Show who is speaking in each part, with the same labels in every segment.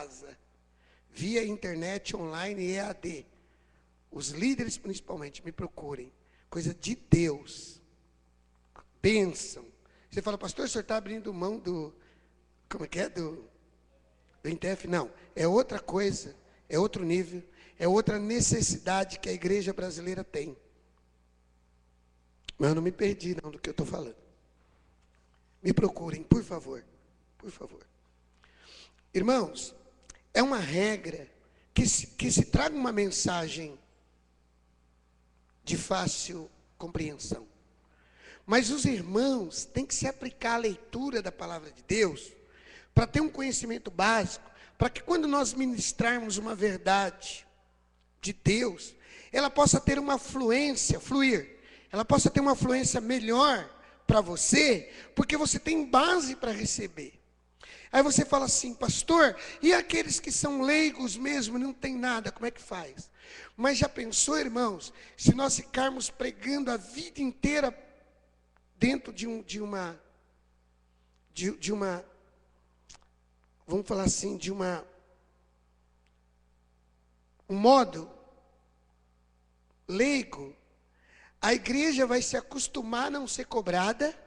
Speaker 1: casa, via internet, online e EAD. Os líderes principalmente, me procurem. Coisa de Deus. Bênção. Você fala, pastor, o senhor está abrindo mão do... Como é que é? Do INTEF? Não. É outra coisa. É outro nível. É outra necessidade que a igreja brasileira tem. Mas eu não me perdi não do que eu estou falando. Me procurem, por favor. Por favor. Irmãos, é uma regra que se traga uma mensagem de fácil compreensão. Mas os irmãos têm que se aplicar à leitura da palavra de Deus para ter um conhecimento básico, para que quando nós ministrarmos uma verdade de Deus, ela possa ter uma fluência, fluir, ela possa ter uma fluência melhor para você, porque você tem base para receber. Aí você fala assim, pastor, e aqueles que são leigos mesmo, não tem nada, como é que faz? Mas já pensou, irmãos, se nós ficarmos pregando a vida inteira dentro de uma, vamos falar assim, um modo leigo, a igreja vai se acostumar a não ser cobrada,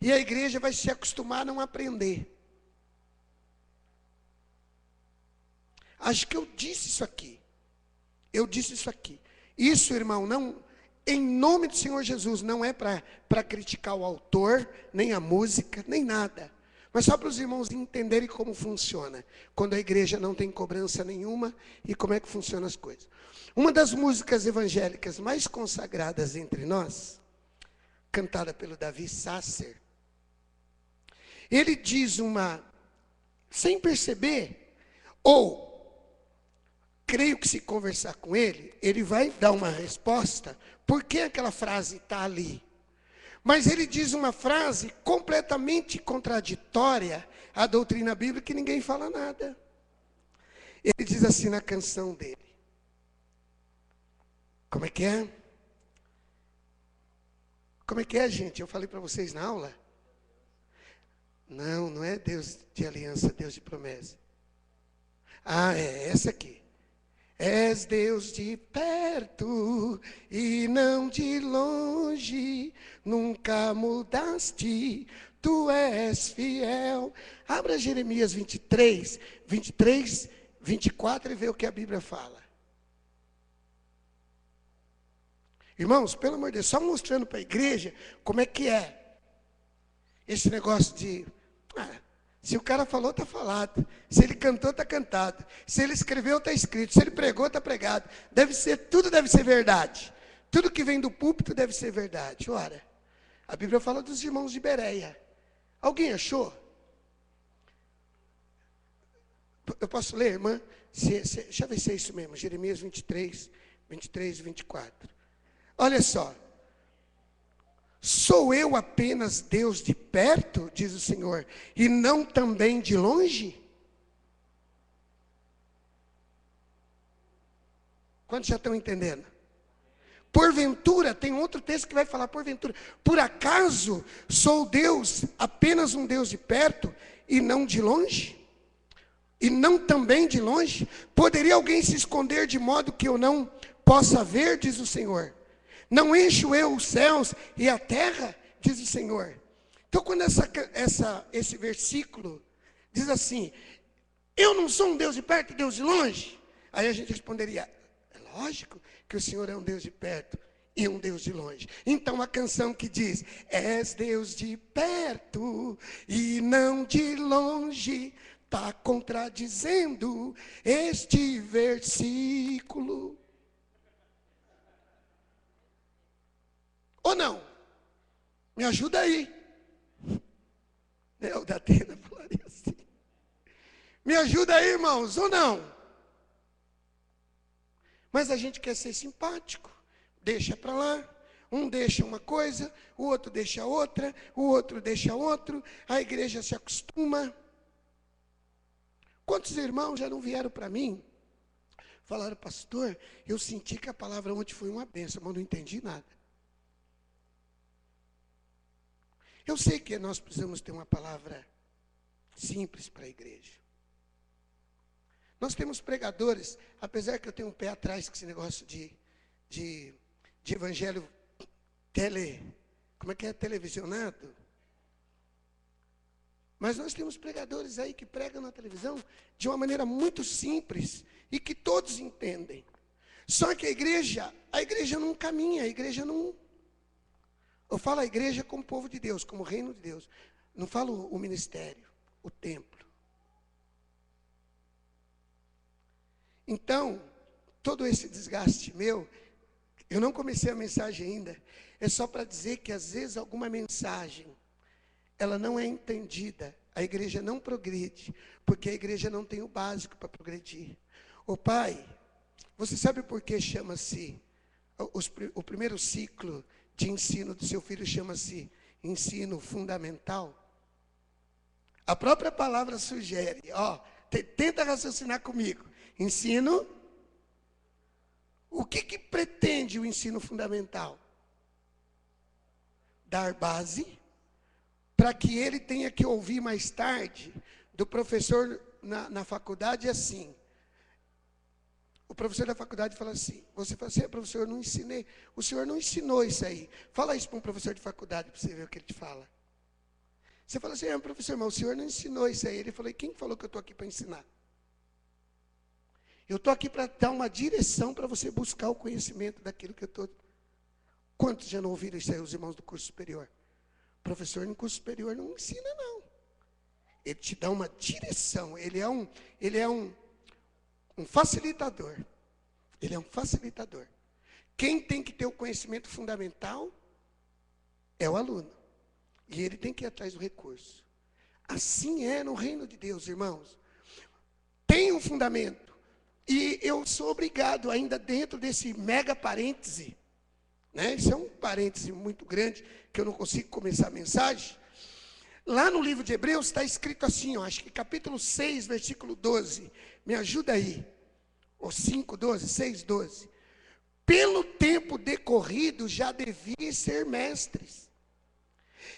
Speaker 1: e a igreja vai se acostumar a não aprender. Acho que eu disse isso aqui. Eu disse isso aqui. Isso, irmão, não, em nome do Senhor Jesus, não é para criticar o autor, nem a música, nem nada. Mas só para os irmãos entenderem como funciona. Quando a igreja não tem cobrança nenhuma e como é que funcionam as coisas. Uma das músicas evangélicas mais consagradas entre nós, cantada pelo Davi Sasser, ele diz sem perceber, ou creio que se conversar com ele, ele vai dar uma resposta, por que aquela frase está ali. Mas ele diz uma frase completamente contraditória à doutrina bíblica que ninguém fala nada. Ele diz assim na canção dele. Como é que é? Como é que é, gente? Eu falei para vocês na aula. Não, não é Deus de aliança, Deus de promessa. Ah, é essa aqui. És Deus de perto e não de longe, nunca mudaste, tu és fiel. Abra Jeremias 23, 24 e vê o que a Bíblia fala. Irmãos, pelo amor de Deus, só mostrando para a igreja como é que é esse negócio de... se o cara falou, está falado. Se ele cantou, está cantado. Se ele escreveu, está escrito. Se ele pregou, está pregado. Tudo deve ser verdade. Tudo que vem do púlpito deve ser verdade. Ora, a Bíblia fala dos irmãos de Bereia. Alguém achou? Eu posso ler, irmã? Deixa eu ver se é isso mesmo. Jeremias 23 e 24. Olha só. Sou eu apenas Deus de perto, diz o Senhor, e não também de longe? Quantos já estão entendendo? Porventura, tem outro texto que vai falar porventura. Por acaso sou Deus, apenas um Deus de perto e não de longe? E não também de longe? Poderia alguém se esconder de modo que eu não possa ver, diz o Senhor? Não encho eu os céus e a terra, diz o Senhor. Então, quando esse versículo diz assim, eu não sou um Deus de perto e Deus de longe, aí a gente responderia, é lógico que o Senhor é um Deus de perto e um Deus de longe. Então, a canção que diz, és Deus de perto e não de longe, está contradizendo este versículo. Ou não? Me ajuda aí. O da Atena falaria assim. Me ajuda aí, irmãos, ou não? Mas a gente quer ser simpático. Deixa para lá. Um deixa uma coisa, o outro deixa outra, o outro deixa outro. A igreja se acostuma. Quantos irmãos já não vieram para mim? Falaram, pastor, eu senti que a palavra ontem foi uma bênção, mas não entendi nada. Eu sei que nós precisamos ter uma palavra simples para a igreja. Nós temos pregadores, apesar que eu tenho um pé atrás com esse negócio de evangelho como é que é? Televisionado. Mas nós temos pregadores aí que pregam na televisão de uma maneira muito simples e que todos entendem. Só que a igreja não caminha, a igreja não... Eu falo a igreja como povo de Deus, como reino de Deus. Não falo o ministério, o templo. Então, todo esse desgaste meu, eu não comecei a mensagem ainda, é só para dizer que às vezes alguma mensagem, ela não é entendida, a igreja não progride, porque a igreja não tem o básico para progredir. Ô pai, você sabe por que chama-se, o primeiro ciclo de ensino do seu filho chama-se ensino fundamental? A própria palavra sugere, tenta raciocinar comigo. Ensino, o que pretende o ensino fundamental? Dar base, para que ele tenha que ouvir mais tarde do professor na faculdade assim. O professor da faculdade fala assim, você fala assim, professor, eu não ensinei, o senhor não ensinou isso aí. Fala isso para um professor de faculdade, para você ver o que ele te fala. Você fala assim, professor, mas o senhor não ensinou isso aí. Ele falou, quem falou que eu estou aqui para ensinar? Eu estou aqui para dar uma direção para você buscar o conhecimento daquilo que eu estou... Quantos já não ouviram isso aí, os irmãos do curso superior? O professor no curso superior não ensina, não. Ele te dá uma direção, ele é um facilitador. Ele é um facilitador. Quem tem que ter o conhecimento fundamental é o aluno. E ele tem que ir atrás do recurso. Assim é no reino de Deus, irmãos. Tem um fundamento. E eu sou obrigado, ainda dentro desse mega parêntese, né? Isso é um parêntese muito grande, que eu não consigo começar a mensagem. Lá no livro de Hebreus está escrito assim, acho que capítulo 6, versículo 12. Me ajuda aí. Ou 5, 12, 6, 12. Pelo tempo decorrido, já deviam ser mestres.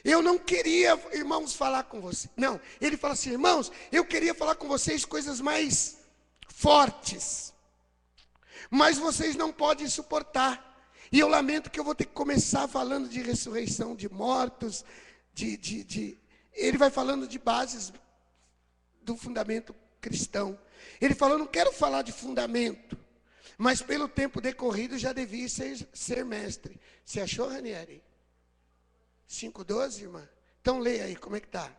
Speaker 1: Eu não queria, irmãos, falar com vocês. Não, ele fala assim, irmãos, eu queria falar com vocês coisas mais fortes. Mas vocês não podem suportar. E eu lamento que eu vou ter que começar falando de ressurreição de mortos, ele vai falando de bases do fundamento cristão. Ele falou, não quero falar de fundamento, mas pelo tempo decorrido já devia ser mestre. Você achou, Ranieri? 5:12, irmã? Então leia aí, como é que está?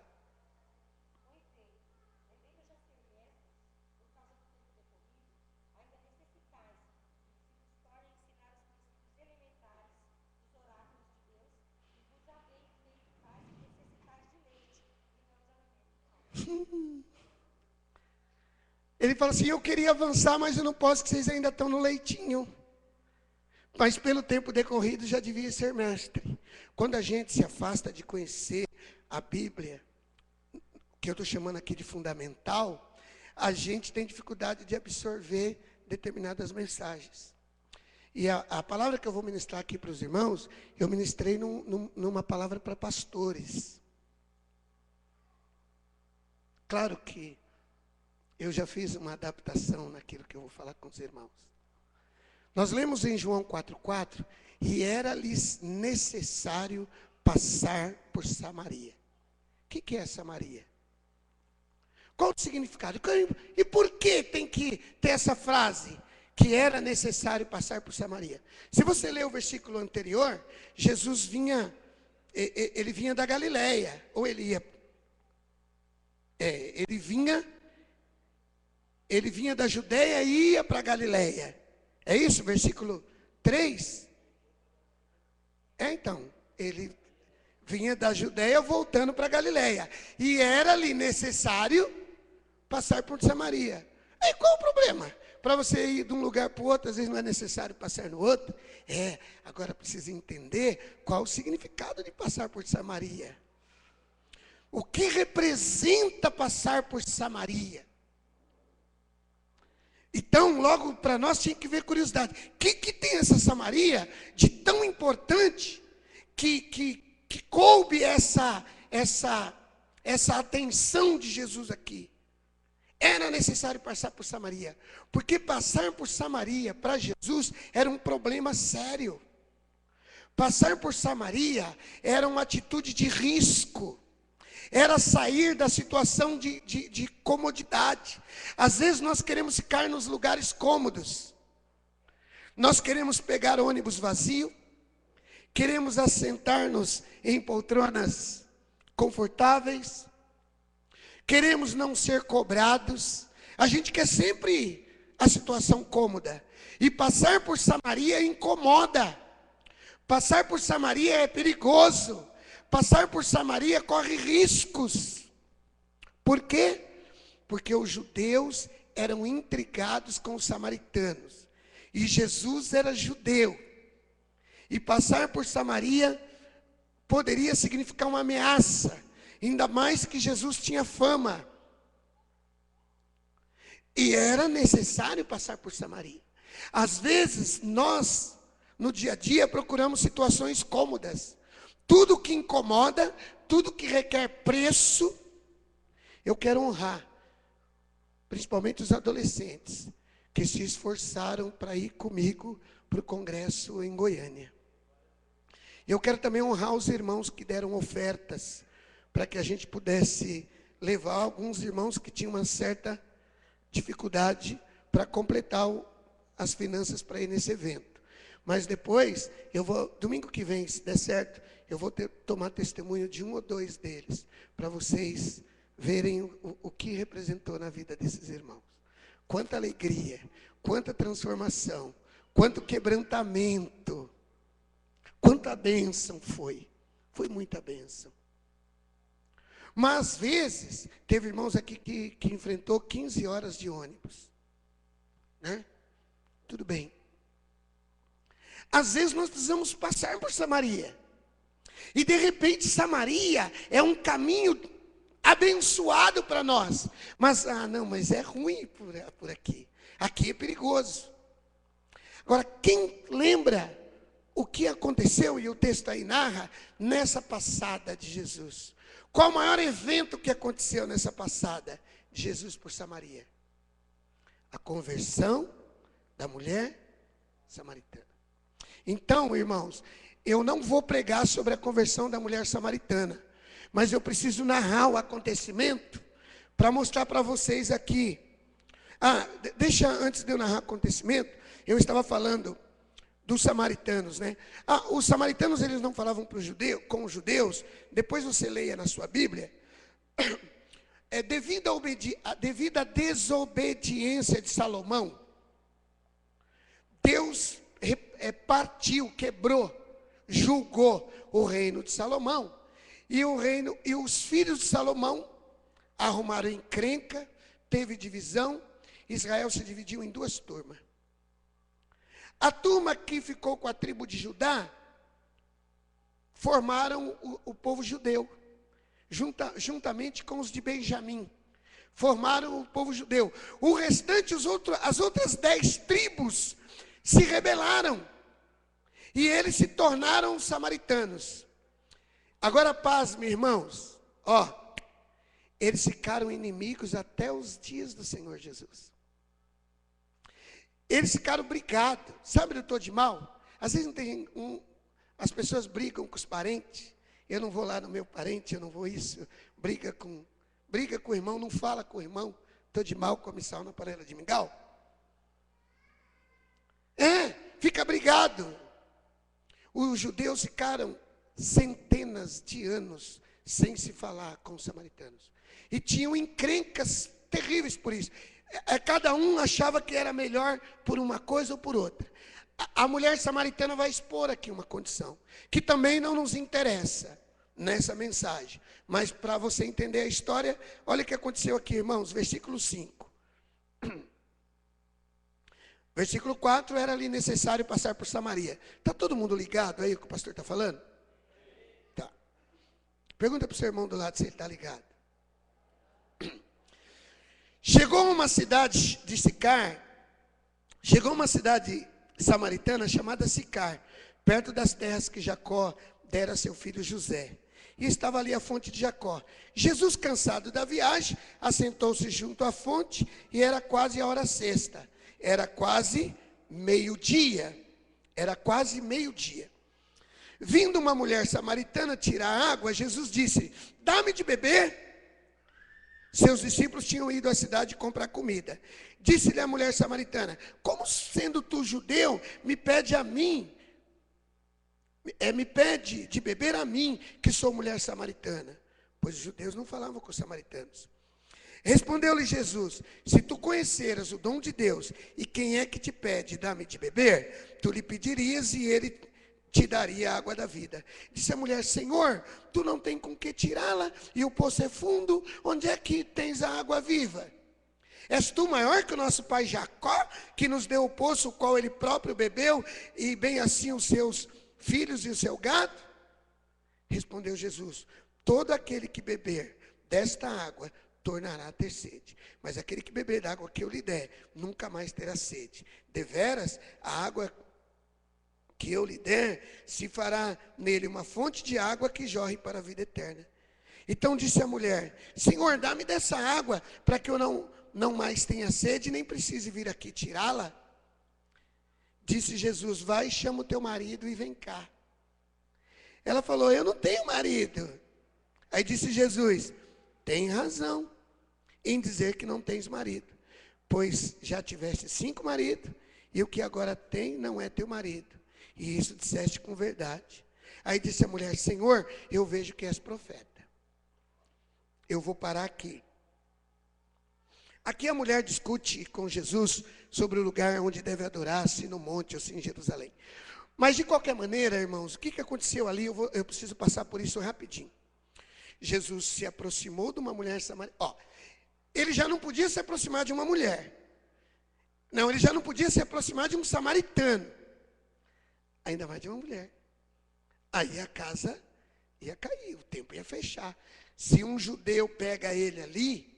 Speaker 1: Ele fala assim, eu queria avançar, mas eu não posso, que vocês ainda estão no leitinho. Mas pelo tempo decorrido já devia ser mestre. Quando a gente se afasta de conhecer a Bíblia, que eu estou chamando aqui de fundamental, a gente tem dificuldade de absorver determinadas mensagens. E a palavra que eu vou ministrar aqui para os irmãos, eu ministrei numa palavra para pastores. Claro que eu já fiz uma adaptação naquilo que eu vou falar com os irmãos. Nós lemos em João 4:4, e era-lhes necessário passar por Samaria. O que é Samaria? Qual o significado? E por que tem que ter essa frase? Que era necessário passar por Samaria. Se você ler o versículo anterior, Jesus vinha, ele vinha da Galileia, ou ele vinha da Judeia e ia para a Galileia. É isso, versículo 3? Então, ele vinha da Judeia voltando para a Galileia. E era-lhe necessário passar por Samaria. Aí qual o problema? Para você ir de um lugar para o outro, às vezes não é necessário passar no outro. Agora precisa entender qual o significado de passar por Samaria. O que representa passar por Samaria? Então, logo para nós tinha que ver curiosidade. O que tem essa Samaria de tão importante que coube essa atenção de Jesus aqui? Era necessário passar por Samaria? Porque passar por Samaria para Jesus era um problema sério. Passar por Samaria era uma atitude de risco. Era sair da situação de comodidade. Às vezes nós queremos ficar nos lugares cômodos. Nós queremos pegar ônibus vazio. Queremos assentar-nos em poltronas confortáveis. Queremos não ser cobrados. A gente quer sempre a situação cômoda. E passar por Samaria incomoda. Passar por Samaria é perigoso. Passar por Samaria corre riscos. Por quê? Porque os judeus eram intrigados com os samaritanos. E Jesus era judeu. E passar por Samaria poderia significar uma ameaça. Ainda mais que Jesus tinha fama. E era necessário passar por Samaria. Às vezes, nós, no dia a dia, procuramos situações cômodas. Tudo que incomoda, tudo que requer preço, eu quero honrar. Principalmente os adolescentes, que se esforçaram para ir comigo para o congresso em Goiânia. Eu quero também honrar os irmãos que deram ofertas, para que a gente pudesse levar alguns irmãos que tinham uma certa dificuldade para completar as finanças para ir nesse evento. Mas depois, domingo que vem, se der certo, eu vou tomar testemunho de um ou dois deles, para vocês verem o que representou na vida desses irmãos. Quanta alegria, quanta transformação, quanto quebrantamento, quanta bênção foi. Foi muita bênção. Mas às vezes, teve irmãos aqui que enfrentou 15 horas de ônibus. Né? Tudo bem. Às vezes nós precisamos passar por Samaria. E de repente Samaria é um caminho abençoado para nós. Mas é ruim por aqui. Aqui é perigoso. Agora, quem lembra o que aconteceu, e o texto aí narra, nessa passada de Jesus? Qual o maior evento que aconteceu nessa passada de Jesus por Samaria? A conversão da mulher samaritana. Então, irmãos, eu não vou pregar sobre a conversão da mulher samaritana, mas eu preciso narrar o acontecimento para mostrar para vocês aqui. Deixa, antes de eu narrar o acontecimento, eu estava falando dos samaritanos, né? Os samaritanos, eles não falavam com os judeus. Depois você leia na sua Bíblia. Devido à desobediência de Salomão, Deus partiu, quebrou, julgou o reino de Salomão. E os filhos de Salomão arrumaram encrenca, teve divisão. Israel se dividiu em duas turmas. A turma que ficou com a tribo de Judá formaram o povo judeu, juntamente com os de Benjamim. Formaram o povo judeu. O restante, as outras 10 tribos se rebelaram. E eles se tornaram samaritanos. Agora, pasme, irmãos. Eles ficaram inimigos até os dias do Senhor Jesus. Eles ficaram brigados. Sabe, doutor de mal? Às vezes não tem as pessoas brigam com os parentes. Eu não vou lá no meu parente, eu não vou isso. Briga com o irmão, não fala com o irmão. Estou de mal, come sal na panela de mingau. Fica brigado. Os judeus ficaram centenas de anos sem se falar com os samaritanos. E tinham encrencas terríveis por isso. Cada um achava que era melhor por uma coisa ou por outra. A mulher samaritana vai expor aqui uma condição, que também não nos interessa nessa mensagem. Mas para você entender a história, olha o que aconteceu aqui, irmãos, versículo 5. Versículo 4, era ali necessário passar por Samaria. Está todo mundo ligado aí o que o pastor está falando? Tá. Pergunta para o seu irmão do lado se ele está ligado. Chegou uma cidade de Sicar, chegou uma cidade samaritana chamada Sicar, perto das terras que Jacó dera a seu filho José. e estava ali a fonte de Jacó. Jesus, cansado da viagem, assentou-se junto à fonte, e era quase a hora sexta. Era quase meio-dia. Era quase meio-dia. Vindo uma mulher samaritana tirar água, Jesus disse: dá-me de beber. Seus discípulos tinham ido à cidade comprar comida. Disse-lhe a mulher samaritana: como sendo tu judeu, me pede a mim, me pede de beber a mim, que sou mulher samaritana? Pois os judeus não falavam com os samaritanos. Respondeu-lhe Jesus: se tu conheceras o dom de Deus, e quem é que te pede, dá-me de beber, tu lhe pedirias e ele te daria a água da vida. Disse a mulher: Senhor, tu não tens com que tirá-la, e o poço é fundo, onde é que tens a água viva? És tu maior que o nosso pai Jacó, que nos deu o poço, o qual ele próprio bebeu, e bem assim os seus filhos e o seu gado? Respondeu Jesus: todo aquele que beber desta água tornará a ter sede, mas aquele que beber da água que eu lhe der, nunca mais terá sede. Deveras, a água que eu lhe der, se fará nele uma fonte de água que jorre para a vida eterna. Então disse a mulher: Senhor, dá-me dessa água, para que eu não mais tenha sede, nem precise vir aqui tirá-la. Disse Jesus: vai, chama o teu marido e vem cá. Ela falou: eu não tenho marido. Aí disse Jesus: tem razão em dizer que não tens marido, pois já tiveste 5 maridos, e o que agora tem não é teu marido. E isso disseste com verdade. Aí disse a mulher: Senhor, eu vejo que és profeta. Eu vou parar aqui. Aqui a mulher discute com Jesus sobre o lugar onde deve adorar, se no monte ou se em Jerusalém. Mas de qualquer maneira, irmãos, o que aconteceu ali? Eu preciso passar por isso rapidinho. Jesus se aproximou de uma mulher samaritana. Ele já não podia se aproximar de uma mulher. Não, ele já não podia se aproximar de um samaritano. Ainda mais de uma mulher. Aí a casa ia cair, o tempo ia fechar. Se um judeu pega ele ali,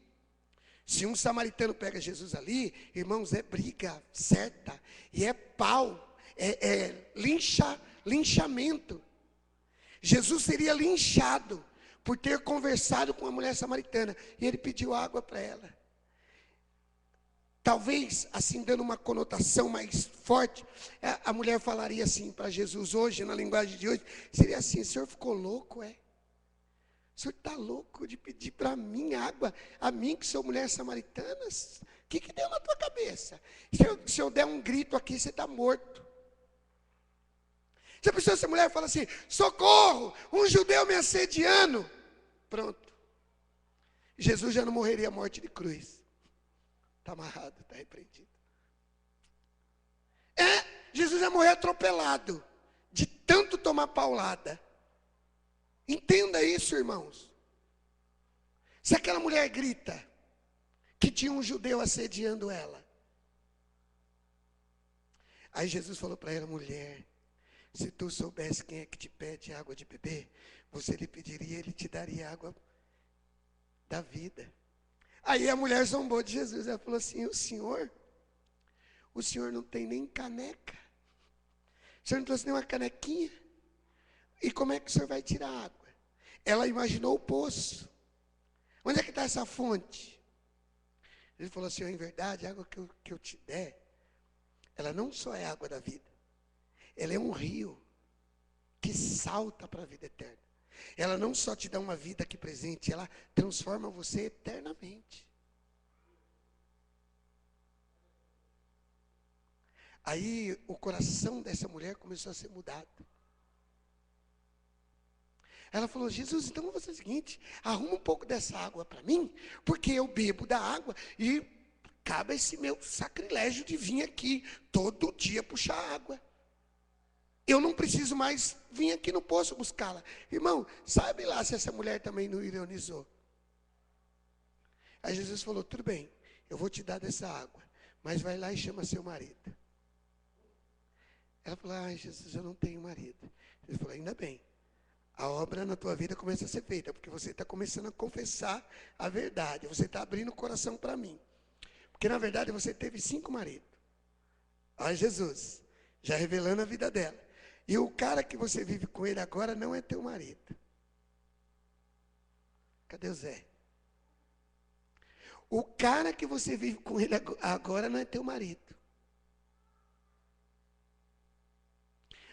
Speaker 1: se um samaritano pega Jesus ali, irmãos, é briga certa. E é pau, linchamento. Jesus seria linchado por ter conversado com a mulher samaritana. E ele pediu água para ela. Talvez, assim, dando uma conotação mais forte, a mulher falaria assim para Jesus hoje, na linguagem de hoje, seria assim: o senhor ficou louco, é? O senhor está louco de pedir para mim água, a mim que sou mulher samaritana? O que deu na tua cabeça? Se eu der um grito aqui, você está morto. Já pensou, essa mulher fala assim: socorro, um judeu me assediando. Pronto. Jesus já não morreria a morte de cruz. Está amarrado, está repreendido. Jesus ia morrer atropelado, de tanto tomar paulada. Entenda isso, irmãos. Se aquela mulher grita que tinha um judeu assediando ela. Aí Jesus falou para ela: mulher, se tu soubesse quem é que te pede água de beber, você lhe pediria, ele te daria água da vida. Aí a mulher zombou de Jesus. Ela falou assim: o senhor não tem nem caneca. O senhor não trouxe nem uma canequinha. E como é que o senhor vai tirar água? Ela imaginou o poço. Onde é que está essa fonte? Ele falou assim: em verdade, a água que eu te der, ela não só é água da vida. Ela é um rio que salta para a vida eterna. Ela não só te dá uma vida aqui presente, ela transforma você eternamente. Aí o coração dessa mulher começou a ser mudado. Ela falou: Jesus, então vamos fazer o seguinte, arruma um pouco dessa água para mim, porque eu bebo da água e cabe esse meu sacrilégio de vir aqui todo dia puxar água. Eu não preciso mais vir aqui no poço buscá-la. Irmão, sabe lá se essa mulher também não ironizou. Aí Jesus falou: tudo bem, eu vou te dar dessa água, mas vai lá e chama seu marido. Ela falou: ai, Jesus, eu não tenho marido. Ele falou: ainda bem, a obra na tua vida começa a ser feita, porque você está começando a confessar a verdade, você está abrindo o coração para mim. Porque na verdade você teve 5 maridos. Olha Jesus, já revelando a vida dela. E o cara que você vive com ele agora não é teu marido. Cadê o Zé? O cara que você vive com ele agora não é teu marido.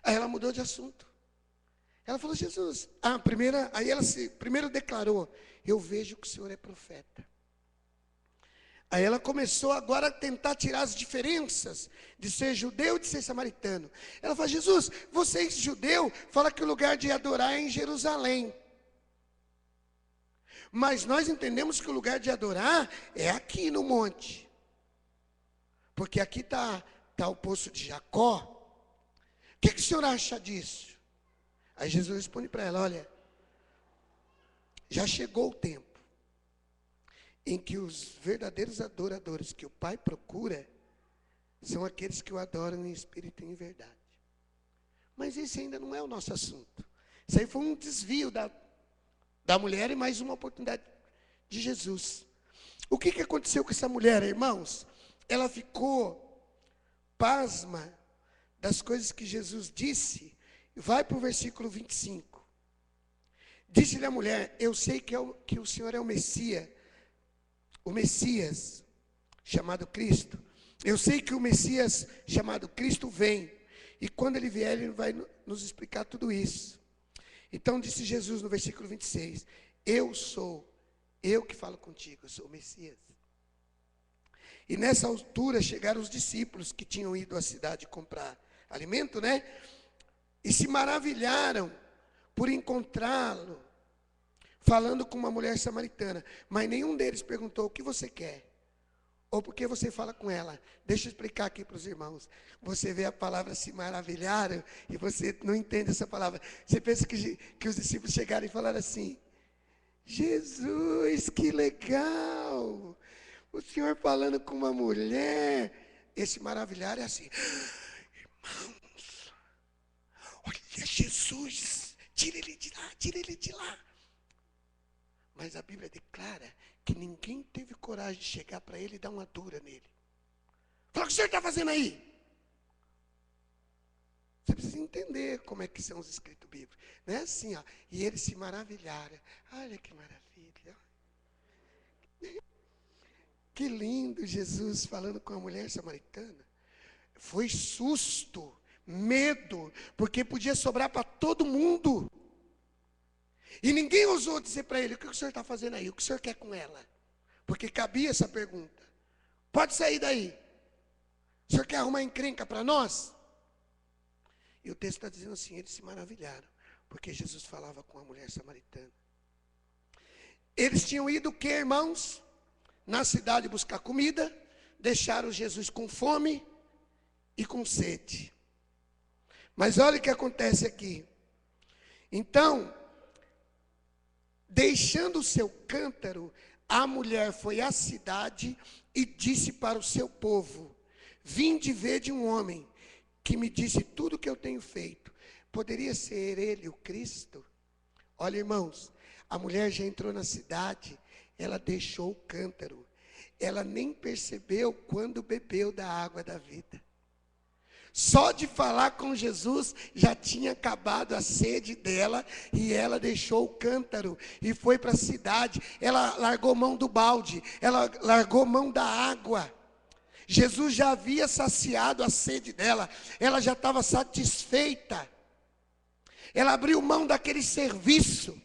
Speaker 1: Aí ela mudou de assunto. Ela falou, Jesus, aí ela primeiro declarou, eu vejo que o Senhor é profeta. Aí ela começou agora a tentar tirar as diferenças de ser judeu e de ser samaritano. Ela falou, Jesus, vocês judeu, fala que o lugar de adorar é em Jerusalém. Mas nós entendemos que o lugar de adorar é aqui no monte. Porque aqui está o poço de Jacó. O que o senhor acha disso? Aí Jesus responde para ela, olha, já chegou o tempo em que os verdadeiros adoradores que o Pai procura são aqueles que o adoram em espírito e em verdade. Mas esse ainda não é o nosso assunto. Isso aí foi um desvio da mulher e mais uma oportunidade de Jesus. O que aconteceu com essa mulher, irmãos? Ela ficou pasma das coisas que Jesus disse. Vai para o versículo 25. Disse-lhe a mulher, eu sei que o Senhor é o Messias, chamado Cristo. Eu sei que o Messias, chamado Cristo, vem. E quando ele vier, ele vai nos explicar tudo isso. Então disse Jesus no versículo 26, eu que falo contigo, eu sou o Messias. E nessa altura chegaram os discípulos que tinham ido à cidade comprar alimento, né? E se maravilharam por encontrá-lo falando com uma mulher samaritana. Mas nenhum deles perguntou, o que você quer? Ou por que você fala com ela? Deixa eu explicar aqui para os irmãos. Você vê a palavra se maravilharam e você não entende essa palavra. Você pensa que os discípulos chegaram e falaram assim, Jesus, que legal! O Senhor falando com uma mulher. Esse maravilhar é assim, irmãos, olha Jesus, tira ele de lá, tira ele de lá. Mas a Bíblia declara que ninguém teve coragem de chegar para ele e dar uma dura nele. Fala, o que o senhor está fazendo aí? Você precisa entender como é que são os escritos bíblicos. Não é assim, ó. E eles se maravilharam. Olha que maravilha. Que lindo Jesus falando com a mulher samaritana. Foi susto, medo, porque podia sobrar para todo mundo. E ninguém ousou dizer para ele, o que o senhor está fazendo aí? O que o senhor quer com ela? Porque cabia essa pergunta. Pode sair daí. O senhor quer arrumar encrenca para nós? E o texto está dizendo assim, eles se maravilharam, porque Jesus falava com a mulher samaritana. Eles tinham ido o que, irmãos? Na cidade buscar comida, deixaram Jesus com fome e com sede. Mas olha o que acontece aqui. Então, deixando o seu cântaro, a mulher foi à cidade e disse para o seu povo, vinde ver de um homem que me disse tudo o que eu tenho feito. Poderia ser ele o Cristo? Olha, irmãos, a mulher já entrou na cidade, ela deixou o cântaro. Ela nem percebeu quando bebeu da água da vida. Só de falar com Jesus, já tinha acabado a sede dela, e ela deixou o cântaro, e foi para a cidade. Ela largou mão do balde, ela largou mão da água. Jesus já havia saciado a sede dela, ela já estava satisfeita. Ela abriu mão daquele serviço.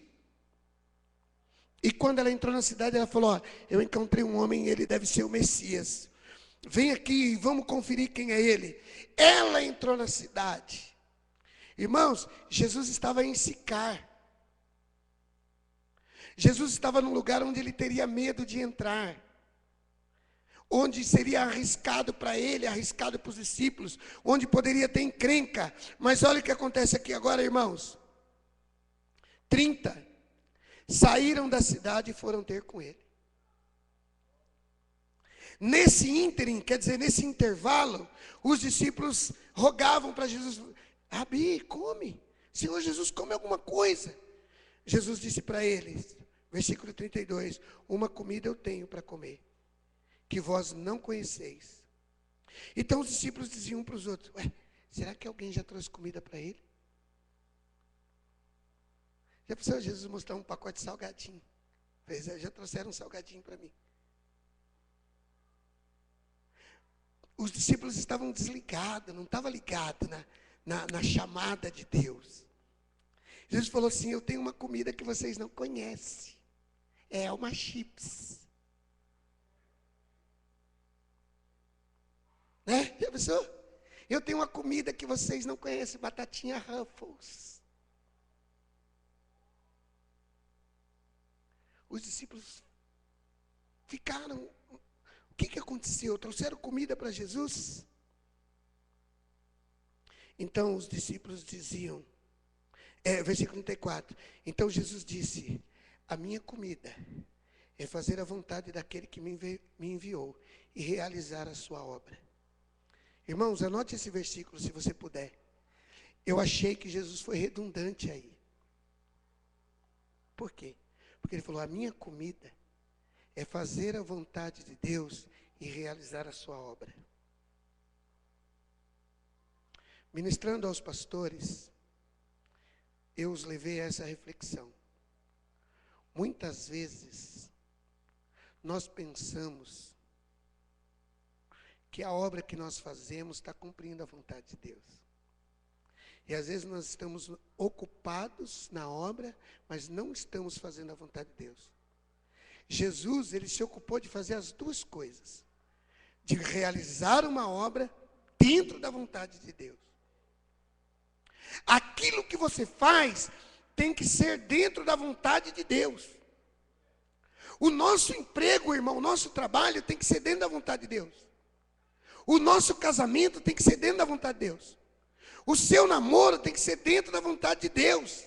Speaker 1: E quando ela entrou na cidade, ela falou, ó, eu encontrei um homem, ele deve ser o Messias. Vem aqui e vamos conferir quem é ele. Ela entrou na cidade. Irmãos, Jesus estava em Sicar. Jesus estava num lugar onde ele teria medo de entrar. Onde seria arriscado para ele, arriscado para os discípulos. Onde poderia ter encrenca. Mas olha o que acontece aqui agora, irmãos. 30 saíram da cidade e foram ter com ele. Nesse ínterim, quer dizer, nesse intervalo, os discípulos rogavam para Jesus, Rabi, come, Senhor Jesus, come alguma coisa. Jesus disse para eles, versículo 32, uma comida eu tenho para comer, que vós não conheceis. Então os discípulos diziam um para os outros, será que alguém já trouxe comida para ele? Já precisou Jesus mostrar um pacote de salgadinho? Pois é, já trouxeram um salgadinho para mim. Os discípulos estavam desligados, não estavam ligados na chamada de Deus. Jesus falou assim: eu tenho uma comida que vocês não conhecem. É uma chips. Né? Já pensou? Eu tenho uma comida que vocês não conhecem, batatinha Ruffles. Os discípulos ficaram. O que aconteceu? Trouxeram comida para Jesus? Então os discípulos diziam, versículo 34. Então Jesus disse: a minha comida é fazer a vontade daquele que me enviou e realizar a sua obra. Irmãos, anote esse versículo se você puder. Eu achei que Jesus foi redundante aí. Por quê? Porque ele falou: a minha comida é fazer a vontade de Deus e realizar a sua obra. Ministrando aos pastores, eu os levei a essa reflexão. Muitas vezes, nós pensamos que a obra que nós fazemos está cumprindo a vontade de Deus. E às vezes nós estamos ocupados na obra, mas não estamos fazendo a vontade de Deus. Jesus, ele se ocupou de fazer as duas coisas. De realizar uma obra dentro da vontade de Deus. Aquilo que você faz tem que ser dentro da vontade de Deus. O nosso emprego, irmão, o nosso trabalho tem que ser dentro da vontade de Deus. O nosso casamento tem que ser dentro da vontade de Deus. O seu namoro tem que ser dentro da vontade de Deus.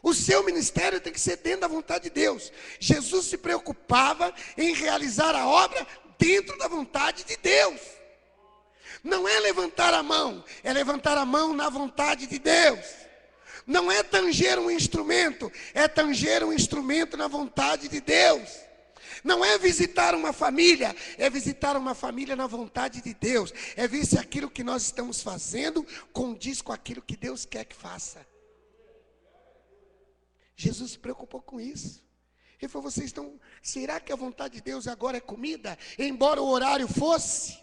Speaker 1: O seu ministério tem que ser dentro da vontade de Deus. Jesus se preocupava em realizar a obra dentro da vontade de Deus. Não é levantar a mão, é levantar a mão na vontade de Deus. Não é tanger um instrumento, é tanger um instrumento na vontade de Deus. Não é visitar uma família, é visitar uma família na vontade de Deus. É ver se aquilo que nós estamos fazendo condiz com aquilo que Deus quer que faça. Jesus se preocupou com isso. Ele falou: vocês estão, será que a vontade de Deus agora é comida? Embora o horário fosse.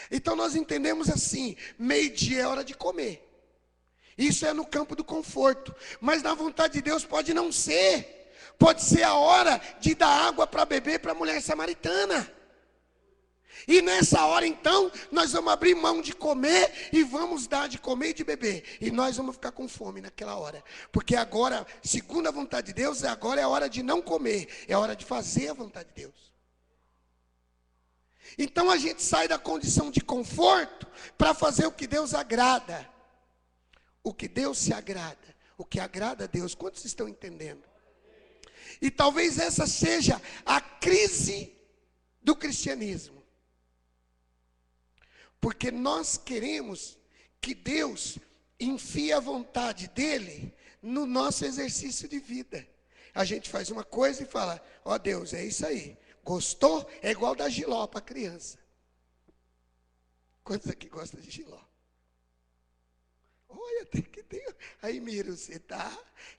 Speaker 1: Então nós entendemos assim: meio-dia é hora de comer. Isso é no campo do conforto. Mas na vontade de Deus pode não ser. Pode ser a hora de dar água para beber para a mulher samaritana. E nessa hora então, nós vamos abrir mão de comer e vamos dar de comer e de beber. E nós vamos ficar com fome naquela hora. Porque agora, segundo a vontade de Deus, agora é a hora de não comer. É a hora de fazer a vontade de Deus. Então a gente sai da condição de conforto para fazer o que Deus agrada. O que Deus se agrada. O que agrada a Deus. Quantos estão entendendo? E talvez essa seja a crise do cristianismo. Porque nós queremos que Deus enfie a vontade dele no nosso exercício de vida. A gente faz uma coisa e fala: ó Deus, é isso aí. Gostou? É igual dar jiló para criança. Quantos aqui gostam de jiló? Olha, tem. Aí, Miro, você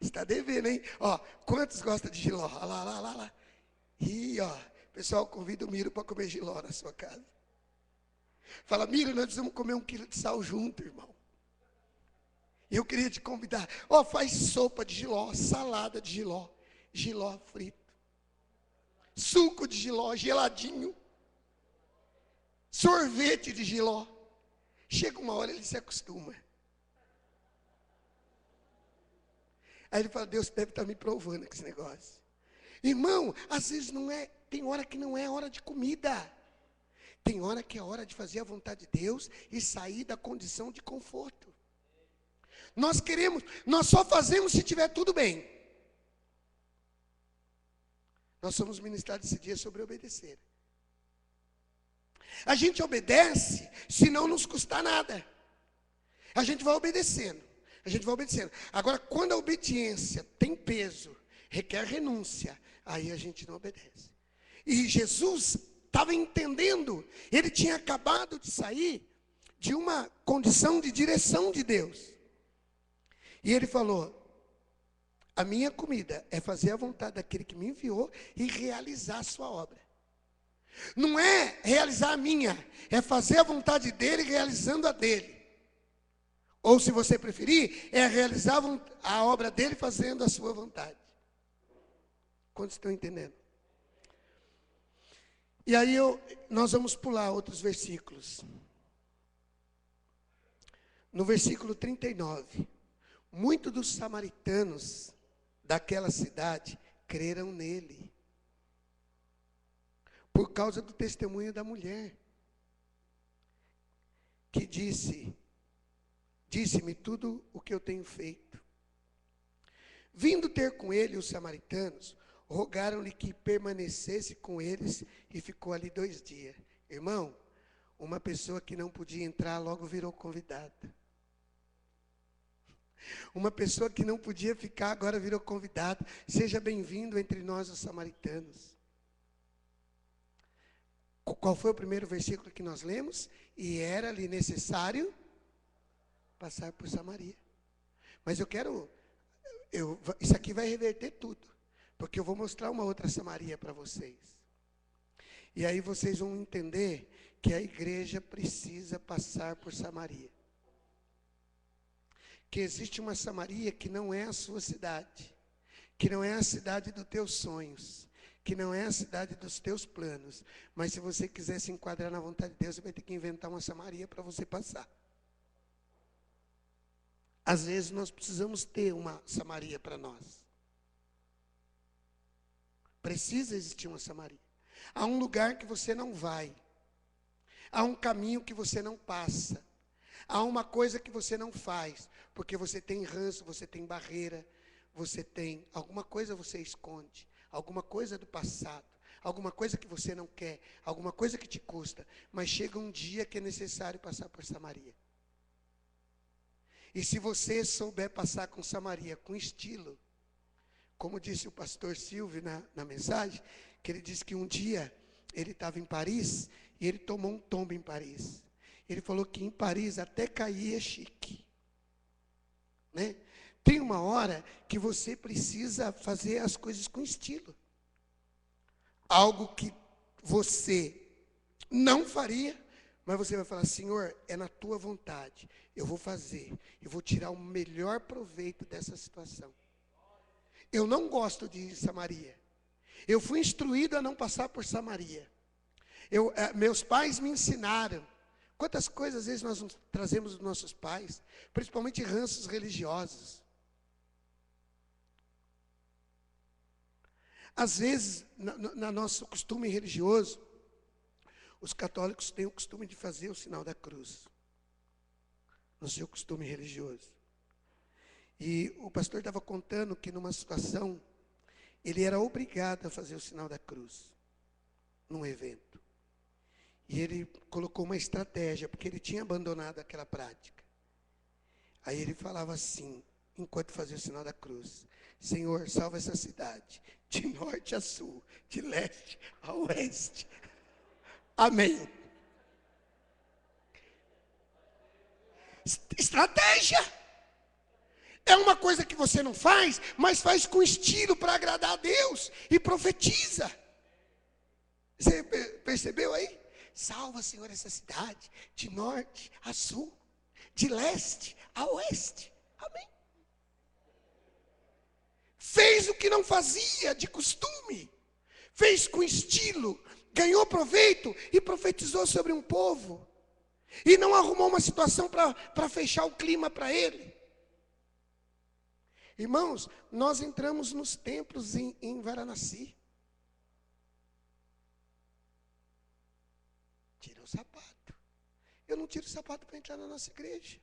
Speaker 1: está devendo, hein? Ó, quantos gostam de jiló? Olha lá. E, ó, pessoal, convida o Miro para comer jiló na sua casa. Fala: Miro, nós vamos comer 1 quilo de sal junto, irmão. E eu queria te convidar. Ó, faz sopa de jiló, salada de jiló, jiló frito, suco de jiló, geladinho, sorvete de jiló. Chega uma hora, ele se acostuma. Aí ele fala: Deus deve estar me provando com esse negócio. Irmão, às vezes não é, tem hora que não é hora de comida. Tem hora que é hora de fazer a vontade de Deus e sair da condição de conforto. Nós só fazemos se tiver tudo bem. Nós somos ministrados esse dia sobre obedecer. A gente obedece se não nos custar nada. A gente vai obedecendo. Agora, quando a obediência tem peso, requer renúncia, aí a gente não obedece. E Jesus estava entendendo, ele tinha acabado de sair de uma condição de direção de Deus. E ele falou: A minha comida é fazer a vontade daquele que me enviou e realizar a sua obra. Não é realizar a minha, é fazer a vontade dele realizando a dele. Ou, se você preferir, é realizar a obra dele fazendo a sua vontade. Quantos estão entendendo? E aí nós vamos pular outros versículos. No versículo 39, muitos dos samaritanos daquela cidade creram nele, por causa do testemunho da mulher, que disse-me tudo o que eu tenho feito. Vindo ter com ele os samaritanos, rogaram-lhe que permanecesse com eles e ficou ali 2 dias. Irmão, uma pessoa que não podia entrar logo virou convidada. Uma pessoa que não podia ficar agora virou convidado. Seja bem-vindo entre nós, os samaritanos. Qual foi o primeiro versículo que nós lemos? E era-lhe necessário passar por Samaria. Mas isso aqui vai reverter tudo, porque eu vou mostrar uma outra Samaria para vocês. E aí vocês vão entender que a igreja precisa passar por Samaria. Que existe uma Samaria que não é a sua cidade, que não é a cidade dos teus sonhos, que não é a cidade dos teus planos, mas se você quiser se enquadrar na vontade de Deus, você vai ter que inventar uma Samaria para você passar. Às vezes nós precisamos ter uma Samaria para nós. Precisa existir uma Samaria. Há um lugar que você não vai, há um caminho que você não passa, há uma coisa que você não faz, porque você tem ranço, você tem barreira, você tem alguma coisa você esconde, alguma coisa do passado, alguma coisa que você não quer, alguma coisa que te custa, mas chega um dia que é necessário passar por Samaria. E se você souber passar com Samaria com estilo, como disse o pastor Silvio na mensagem, que ele disse que um dia ele estava em Paris e ele tomou um tombo em Paris. Ele falou que em Paris até cair é chique, né? Tem uma hora que você precisa fazer as coisas com estilo. Algo que você não faria, mas você vai falar: Senhor, é na tua vontade, eu vou fazer, eu vou tirar o melhor proveito dessa situação. Eu não gosto de ir em Samaria. Eu fui instruído a não passar por Samaria. Meus pais me ensinaram. Quantas coisas às vezes nós trazemos dos nossos pais, principalmente ranços religiosos. Às vezes, no nosso costume religioso, os católicos têm o costume de fazer o sinal da cruz, no seu costume religioso. E o pastor estava contando que numa situação, ele era obrigado a fazer o sinal da cruz, num evento. E ele colocou uma estratégia, porque ele tinha abandonado aquela prática. Aí ele falava assim, enquanto fazia o sinal da cruz: Senhor, salva essa cidade, de norte a sul, de leste a oeste. Amém. Estratégia. É uma coisa que você não faz, mas faz com estilo para agradar a Deus e profetiza. Você percebeu aí? Salva, Senhor, essa cidade, de norte a sul, de leste a oeste. Amém. Fez o que não fazia de costume, fez com estilo, ganhou proveito e profetizou sobre um povo. E não arrumou uma situação para fechar o clima para ele. Irmãos, nós entramos nos templos em Varanasi. Tira o sapato. Eu não tiro o sapato para entrar na nossa igreja.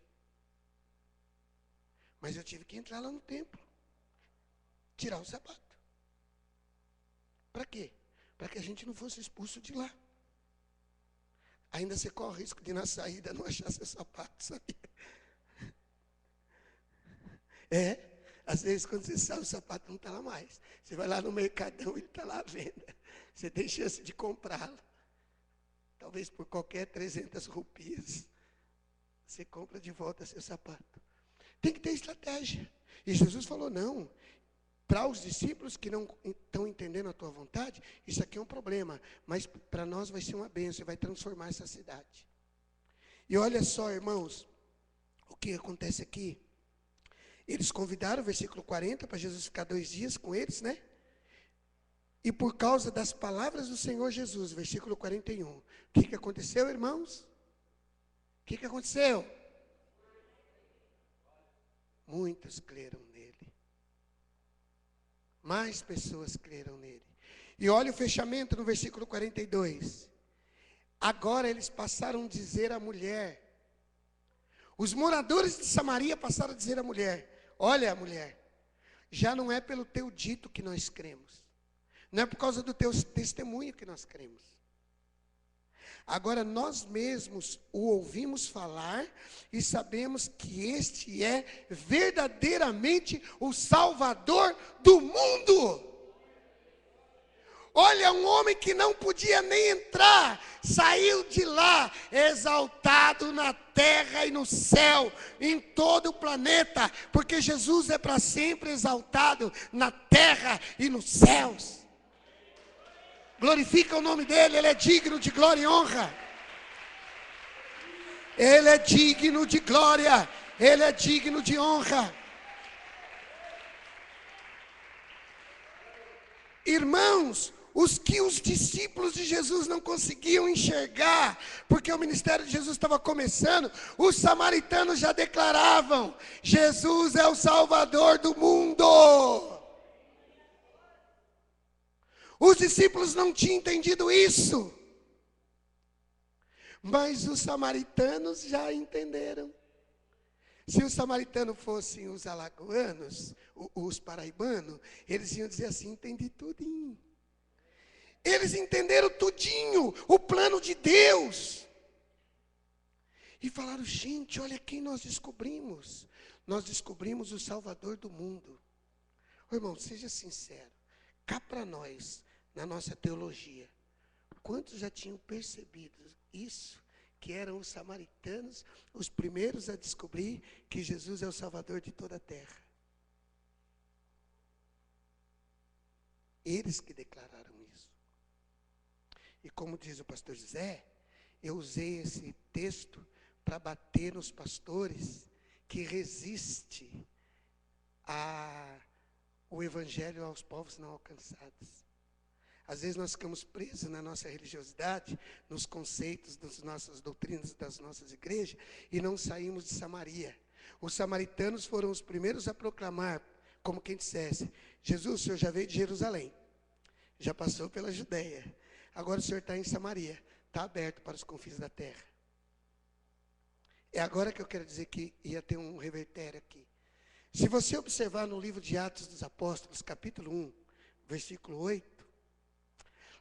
Speaker 1: Mas eu tive que entrar lá no templo. Tirar o sapato. Para quê? Para que a gente não fosse expulso de lá. Ainda você corre o risco de na saída não achar seu sapato, sabia? Às vezes quando você sai o sapato não está lá mais. Você vai lá no mercadão e ele está lá à venda. Você tem chance de comprá-lo. Talvez por qualquer 300 rupias. Você compra de volta seu sapato. Tem que ter estratégia. E Jesus falou: não, Para os discípulos que não estão entendendo a tua vontade, isso aqui é um problema. Mas para nós vai ser uma bênção, vai transformar essa cidade. E olha só, irmãos, o que acontece aqui. Eles convidaram, versículo 40, para Jesus ficar 2 dias com eles, né? E por causa das palavras do Senhor Jesus, versículo 41. O que aconteceu, irmãos? O que aconteceu? Muitos creram nele. Mais pessoas creram nele. E olha o fechamento no versículo 42. Agora eles passaram a dizer à mulher. Os moradores de Samaria passaram a dizer à mulher: olha, mulher, já não é pelo teu dito que nós cremos. Não é por causa do teu testemunho que nós cremos. Agora nós mesmos o ouvimos falar e sabemos que este é verdadeiramente o Salvador do mundo. Olha, um homem que não podia nem entrar, saiu de lá, exaltado na terra e no céu, em todo o planeta, porque Jesus é para sempre exaltado na terra e nos céus. Glorifica o nome dele, ele é digno de glória e honra. Ele é digno de glória, ele é digno de honra. Irmãos, os que os discípulos de Jesus não conseguiam enxergar, porque o ministério de Jesus estava começando, os samaritanos já declaravam: Jesus é o Salvador do mundo. Os discípulos não tinham entendido isso, mas os samaritanos já entenderam. Se os samaritanos fossem os alagoanos, os paraibanos, eles iam dizer assim: entendi tudinho. Eles entenderam tudinho, o plano de Deus. E falaram: gente, olha quem nós descobrimos. Nós descobrimos o Salvador do mundo. Ô, irmão, seja sincero. Cá para nós, na nossa teologia, quantos já tinham percebido isso? Que eram os samaritanos os primeiros a descobrir que Jesus é o Salvador de toda a terra. Eles que declararam isso. E como diz o pastor José, eu usei esse texto para bater nos pastores que resistem ao evangelho aos povos não alcançados. Às vezes nós ficamos presos na nossa religiosidade, nos conceitos das nossas doutrinas, das nossas igrejas, e não saímos de Samaria. Os samaritanos foram os primeiros a proclamar, como quem dissesse: Jesus, o Senhor já veio de Jerusalém, já passou pela Judeia, agora o Senhor está em Samaria, está aberto para os confins da terra. É agora que eu quero dizer que ia ter um revertério aqui. Se você observar no livro de Atos dos Apóstolos, capítulo 1, versículo 8,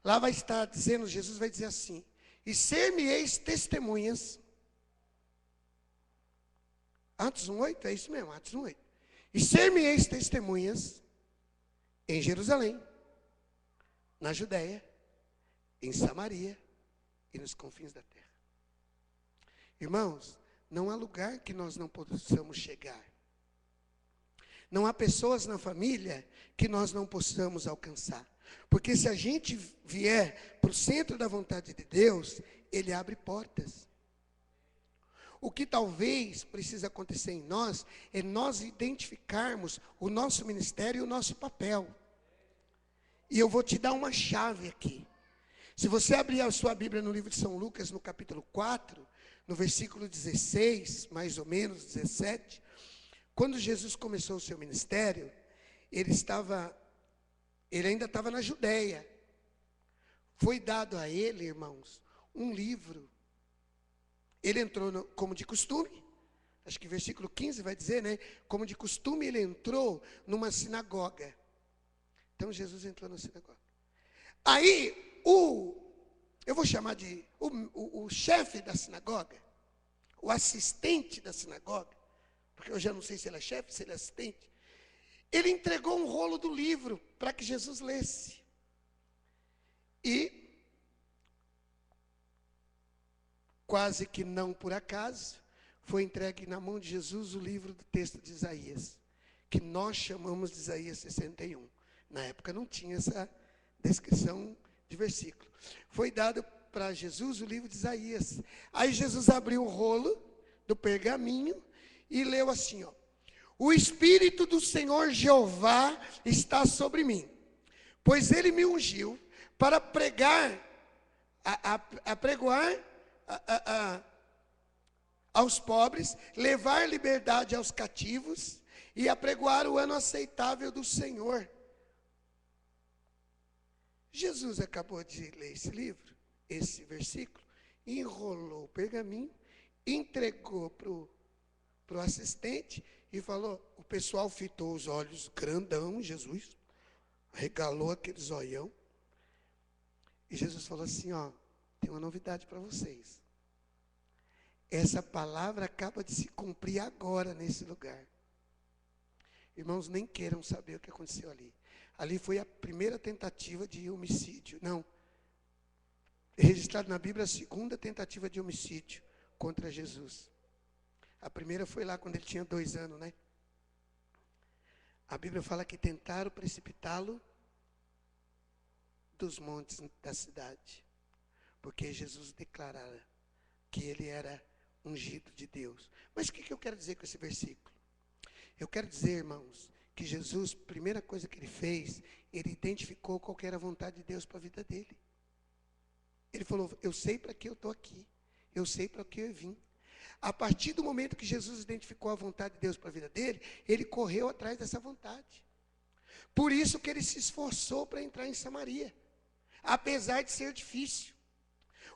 Speaker 1: lá vai estar dizendo, Jesus vai dizer assim: e ser-me-eis testemunhas. Atos 1:8, é isso mesmo, Atos 1:8. E ser-me-eis testemunhas em Jerusalém, na Judéia, em Samaria e nos confins da terra. Irmãos, não há lugar que nós não possamos chegar. Não há pessoas na família que nós não possamos alcançar. Porque se a gente vier para o centro da vontade de Deus, Ele abre portas. O que talvez precise acontecer em nós, é nós identificarmos o nosso ministério e o nosso papel. E eu vou te dar uma chave aqui. Se você abrir a sua Bíblia no livro de São Lucas, no capítulo 4, no versículo 16, mais ou menos, 17, quando Jesus começou o seu ministério, ele ainda estava na Judéia. Foi dado a ele, irmãos, um livro. Ele entrou como de costume, acho que versículo 15 vai dizer, né? Como de costume ele entrou numa sinagoga. Então Jesus entrou na sinagoga. Aí, eu vou chamar de, o chefe da sinagoga, o assistente da sinagoga, porque eu já não sei se ele é chefe, se ele é assistente, ele entregou um rolo do livro para que Jesus lesse. E, quase que não por acaso, foi entregue na mão de Jesus o livro do texto de Isaías, que nós chamamos de Isaías 61. Na época não tinha essa descrição de versículo. Foi dado para Jesus o livro de Isaías. Aí Jesus abriu o rolo do pergaminho e leu assim, ó: o Espírito do Senhor Jeová está sobre mim, pois Ele me ungiu para pregar, apregoar aos pobres, levar liberdade aos cativos e apregoar o ano aceitável do Senhor. Jesus acabou de ler esse livro, esse versículo, enrolou o pergaminho, entregou para o assistente e falou, o pessoal fitou os olhos, grandão, Jesus, regalou aquele zoião, e Jesus falou assim, ó, tem uma novidade para vocês. Essa palavra acaba de se cumprir agora nesse lugar. Irmãos, nem queiram saber o que aconteceu ali. Ali foi a primeira tentativa de homicídio. Não. Registrado na Bíblia, a segunda tentativa de homicídio contra Jesus. A primeira foi lá quando ele tinha 2 anos, né? A Bíblia fala que tentaram precipitá-lo dos montes da cidade. Porque Jesus declarara que ele era ungido de Deus. Mas o que eu quero dizer com esse versículo? Eu quero dizer, irmãos, que Jesus, primeira coisa que ele fez, ele identificou qual que era a vontade de Deus para a vida dele. Ele falou, eu sei para que eu estou aqui, eu sei para que eu vim. A partir do momento que Jesus identificou a vontade de Deus para a vida dele, ele correu atrás dessa vontade. Por isso que ele se esforçou para entrar em Samaria, apesar de ser difícil.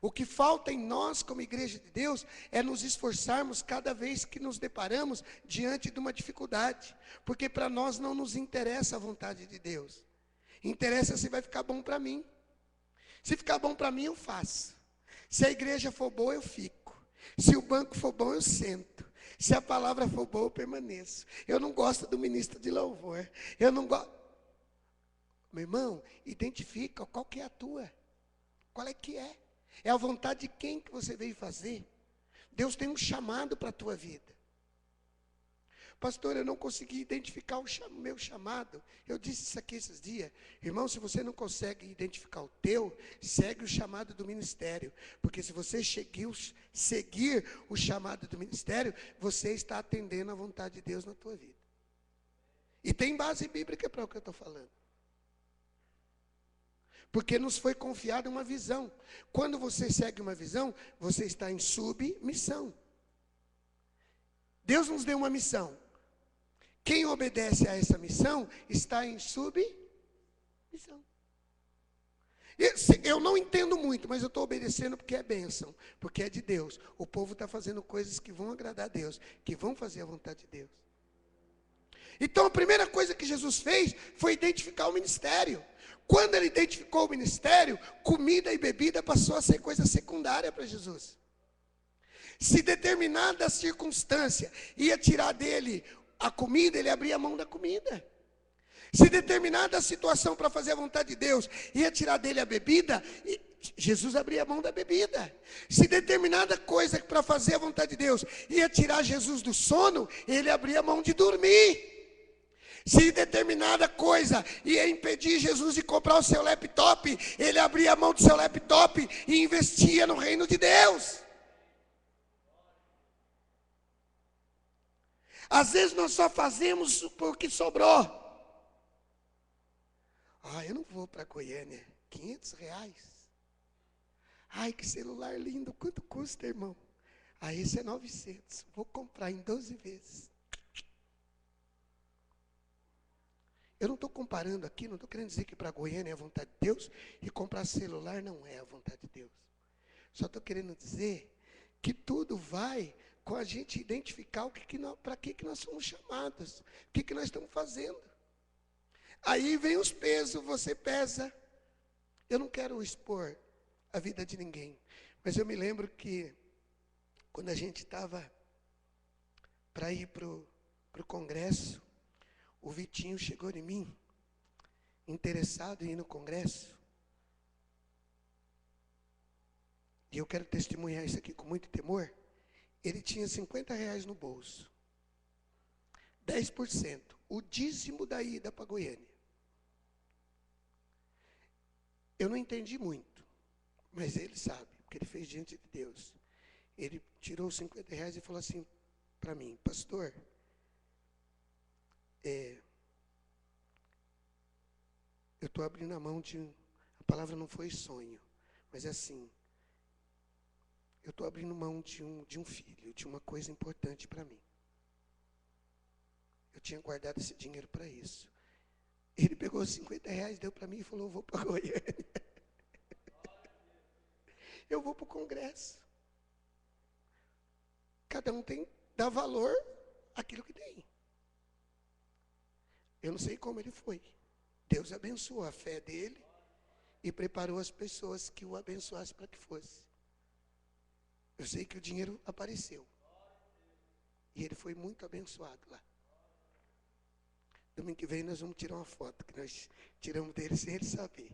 Speaker 1: O que falta em nós, como igreja de Deus, é nos esforçarmos cada vez que nos deparamos diante de uma dificuldade. Porque para nós não nos interessa a vontade de Deus. Interessa se vai ficar bom para mim. Se ficar bom para mim, eu faço. Se a igreja for boa, eu fico. Se o banco for bom, eu sento. Se a palavra for boa, eu permaneço. Eu não gosto do ministro de louvor. Eu não gosto. Meu irmão, identifica qual que é a tua. Qual é que é? É a vontade de quem que você veio fazer. Deus tem um chamado para a tua vida. Pastor, eu não consegui identificar o meu chamado. Eu disse isso aqui esses dias. Irmão, se você não consegue identificar o teu, segue o chamado do ministério. Porque se você seguir o chamado do ministério, você está atendendo à vontade de Deus na tua vida. E tem base bíblica para o que eu estou falando. Porque nos foi confiada uma visão. Quando você segue uma visão, você está em submissão. Deus nos deu uma missão. Quem obedece a essa missão está em submissão. Eu não entendo muito, mas eu estou obedecendo porque é bênção, porque é de Deus. O povo está fazendo coisas que vão agradar a Deus, que vão fazer a vontade de Deus. Então a primeira coisa que Jesus fez foi identificar o ministério. Quando ele identificou o ministério, comida e bebida passou a ser coisa secundária para Jesus. Se determinada circunstância ia tirar dele a comida, ele abria a mão da comida. Se determinada situação para fazer a vontade de Deus ia tirar dele a bebida, Jesus abria a mão da bebida. Se determinada coisa para fazer a vontade de Deus ia tirar Jesus do sono, ele abria a mão de dormir. Se determinada coisa ia impedir Jesus de comprar o seu laptop, ele abria a mão do seu laptop e investia no reino de Deus. Às vezes nós só fazemos porque sobrou. Eu não vou para Goiânia, R$500. Ai, que celular lindo, quanto custa, irmão? Esse é 900, vou comprar em 12 vezes. Eu não estou comparando aqui, não estou querendo dizer que para Goiânia é a vontade de Deus e comprar celular não é a vontade de Deus. Só estou querendo dizer que tudo vai com a gente identificar para que nós somos chamados, o que nós estamos fazendo. Aí vem os pesos, você pesa. Eu não quero expor a vida de ninguém, mas eu me lembro que quando a gente estava para ir para o congresso, o Vitinho chegou em mim, interessado em ir no congresso. E eu quero testemunhar isso aqui com muito temor. Ele tinha R$50 no bolso. 10%. o dízimo da ida para Goiânia. Eu não entendi muito, mas ele sabe, porque ele fez diante de Deus. Ele tirou os 50 reais e falou assim para mim: pastor, eu estou abrindo a mão de... A palavra não foi sonho, mas é assim, eu estou abrindo mão de um filho, de uma coisa importante para mim. Eu tinha guardado esse dinheiro para isso. Ele pegou os 50 reais, deu para mim e falou: eu vou para Goiânia. Eu vou para o congresso. Cada um dá valor àquilo que tem. Eu não sei como ele foi. Deus abençoou a fé dele e preparou as pessoas que o abençoassem para que fosse. Eu sei que o dinheiro apareceu. E ele foi muito abençoado lá. Domingo que vem nós vamos tirar uma foto, que nós tiramos dele sem ele saber.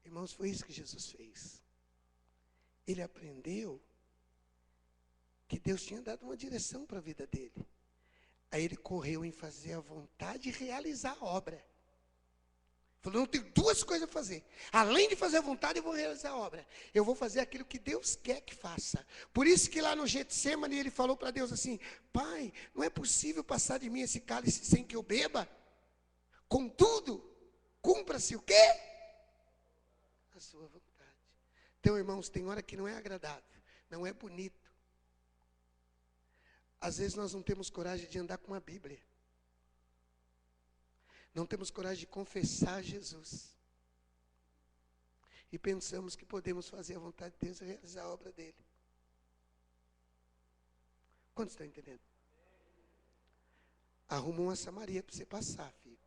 Speaker 1: Irmãos, foi isso que Jesus fez. Ele aprendeu que Deus tinha dado uma direção para a vida dele. Aí ele correu em fazer a vontade e realizar a obra. Falou: não, tenho duas coisas a fazer. Além de fazer a vontade, eu vou realizar a obra. Eu vou fazer aquilo que Deus quer que faça. Por isso que lá no Getsemane ele falou para Deus assim: Pai, não é possível passar de mim esse cálice sem que eu beba? Contudo, cumpra-se o quê? A sua vontade. Então, irmãos, tem hora que não é agradável, não é bonito. Às vezes nós não temos coragem de andar com a Bíblia. Não temos coragem de confessar Jesus. E pensamos que podemos fazer a vontade de Deus e realizar a obra dele. Quantos estão entendendo? Arruma uma Samaria para você passar, filho.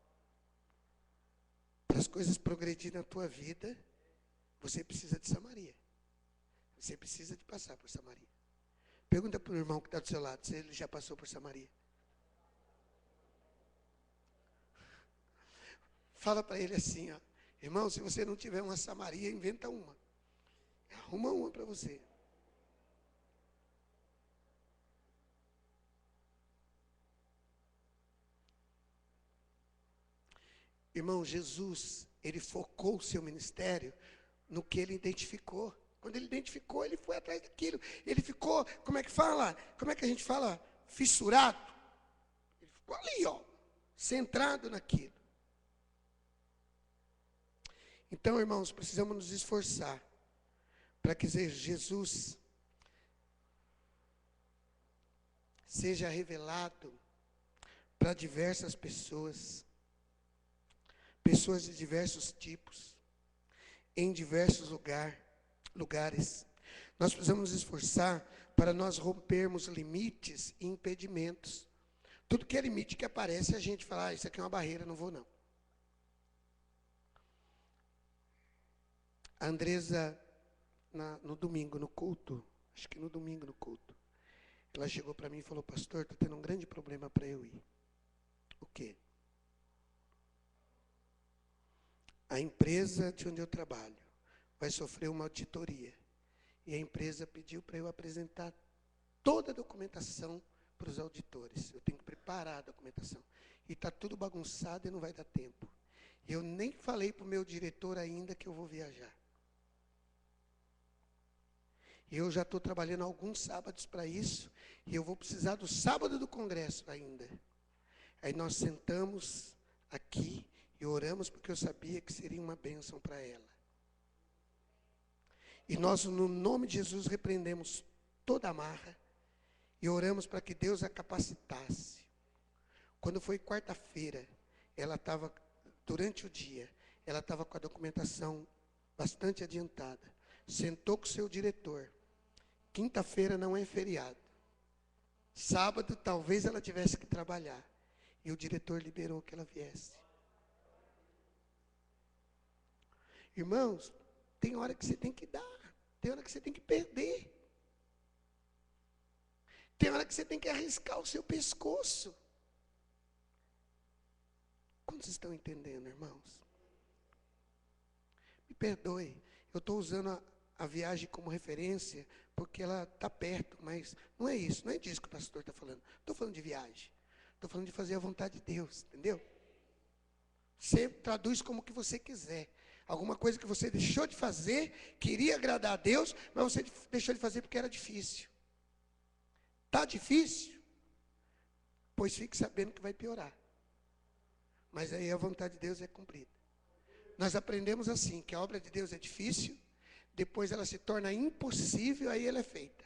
Speaker 1: Para as coisas progredirem na tua vida, você precisa de Samaria. Você precisa de passar por Samaria. Pergunta para o irmão que está do seu lado se ele já passou por Samaria. Fala para ele assim, ó: irmão, se você não tiver uma Samaria, inventa uma. Arruma uma para você. Irmão, Jesus, ele focou o seu ministério no que ele identificou. Quando ele identificou, ele foi atrás daquilo. Ele ficou, como é que fala? Como é que a gente fala? Fissurado. Ele ficou ali, ó, centrado naquilo. Então, irmãos, precisamos nos esforçar para que Jesus seja revelado para diversas pessoas. Pessoas de diversos tipos, em diversos lugares. Nós precisamos nos esforçar para nós rompermos limites e impedimentos. Tudo que é limite que aparece, a gente fala: isso aqui é uma barreira, não vou não. A Andresa, no domingo, no culto, acho que no domingo no culto, ela chegou para mim e falou: pastor, estou tendo um grande problema para eu ir. O quê? A empresa de onde eu trabalho vai sofrer uma auditoria. E a empresa pediu para eu apresentar toda a documentação para os auditores. Eu tenho que preparar a documentação. E está tudo bagunçado e não vai dar tempo. E eu nem falei para o meu diretor ainda que eu vou viajar. E eu já estou trabalhando alguns sábados para isso. E eu vou precisar do sábado do congresso ainda. Aí nós sentamos aqui e oramos porque eu sabia que seria uma bênção para ela. E nós, no nome de Jesus, repreendemos toda a marra e oramos para que Deus a capacitasse. Quando foi quarta-feira, ela estava, durante o dia, ela estava com a documentação bastante adiantada. Sentou com o seu diretor. Quinta-feira não é feriado. Sábado, talvez ela tivesse que trabalhar. E o diretor liberou que ela viesse. Irmãos, tem hora que você tem que dar, tem hora que você tem que perder. Tem hora que você tem que arriscar o seu pescoço. Como vocês estão entendendo, irmãos? Me perdoe, eu estou usando a viagem como referência, porque ela está perto, mas não é isso, não é disso que o pastor está falando. Estou falando de viagem, estou falando de fazer a vontade de Deus, entendeu? Você traduz como que você quiser. Alguma coisa que você deixou de fazer, queria agradar a Deus, mas você deixou de fazer porque era difícil. Está difícil? Pois fique sabendo que vai piorar. Mas aí a vontade de Deus é cumprida. Nós aprendemos assim, que a obra de Deus é difícil, depois ela se torna impossível, aí ela é feita.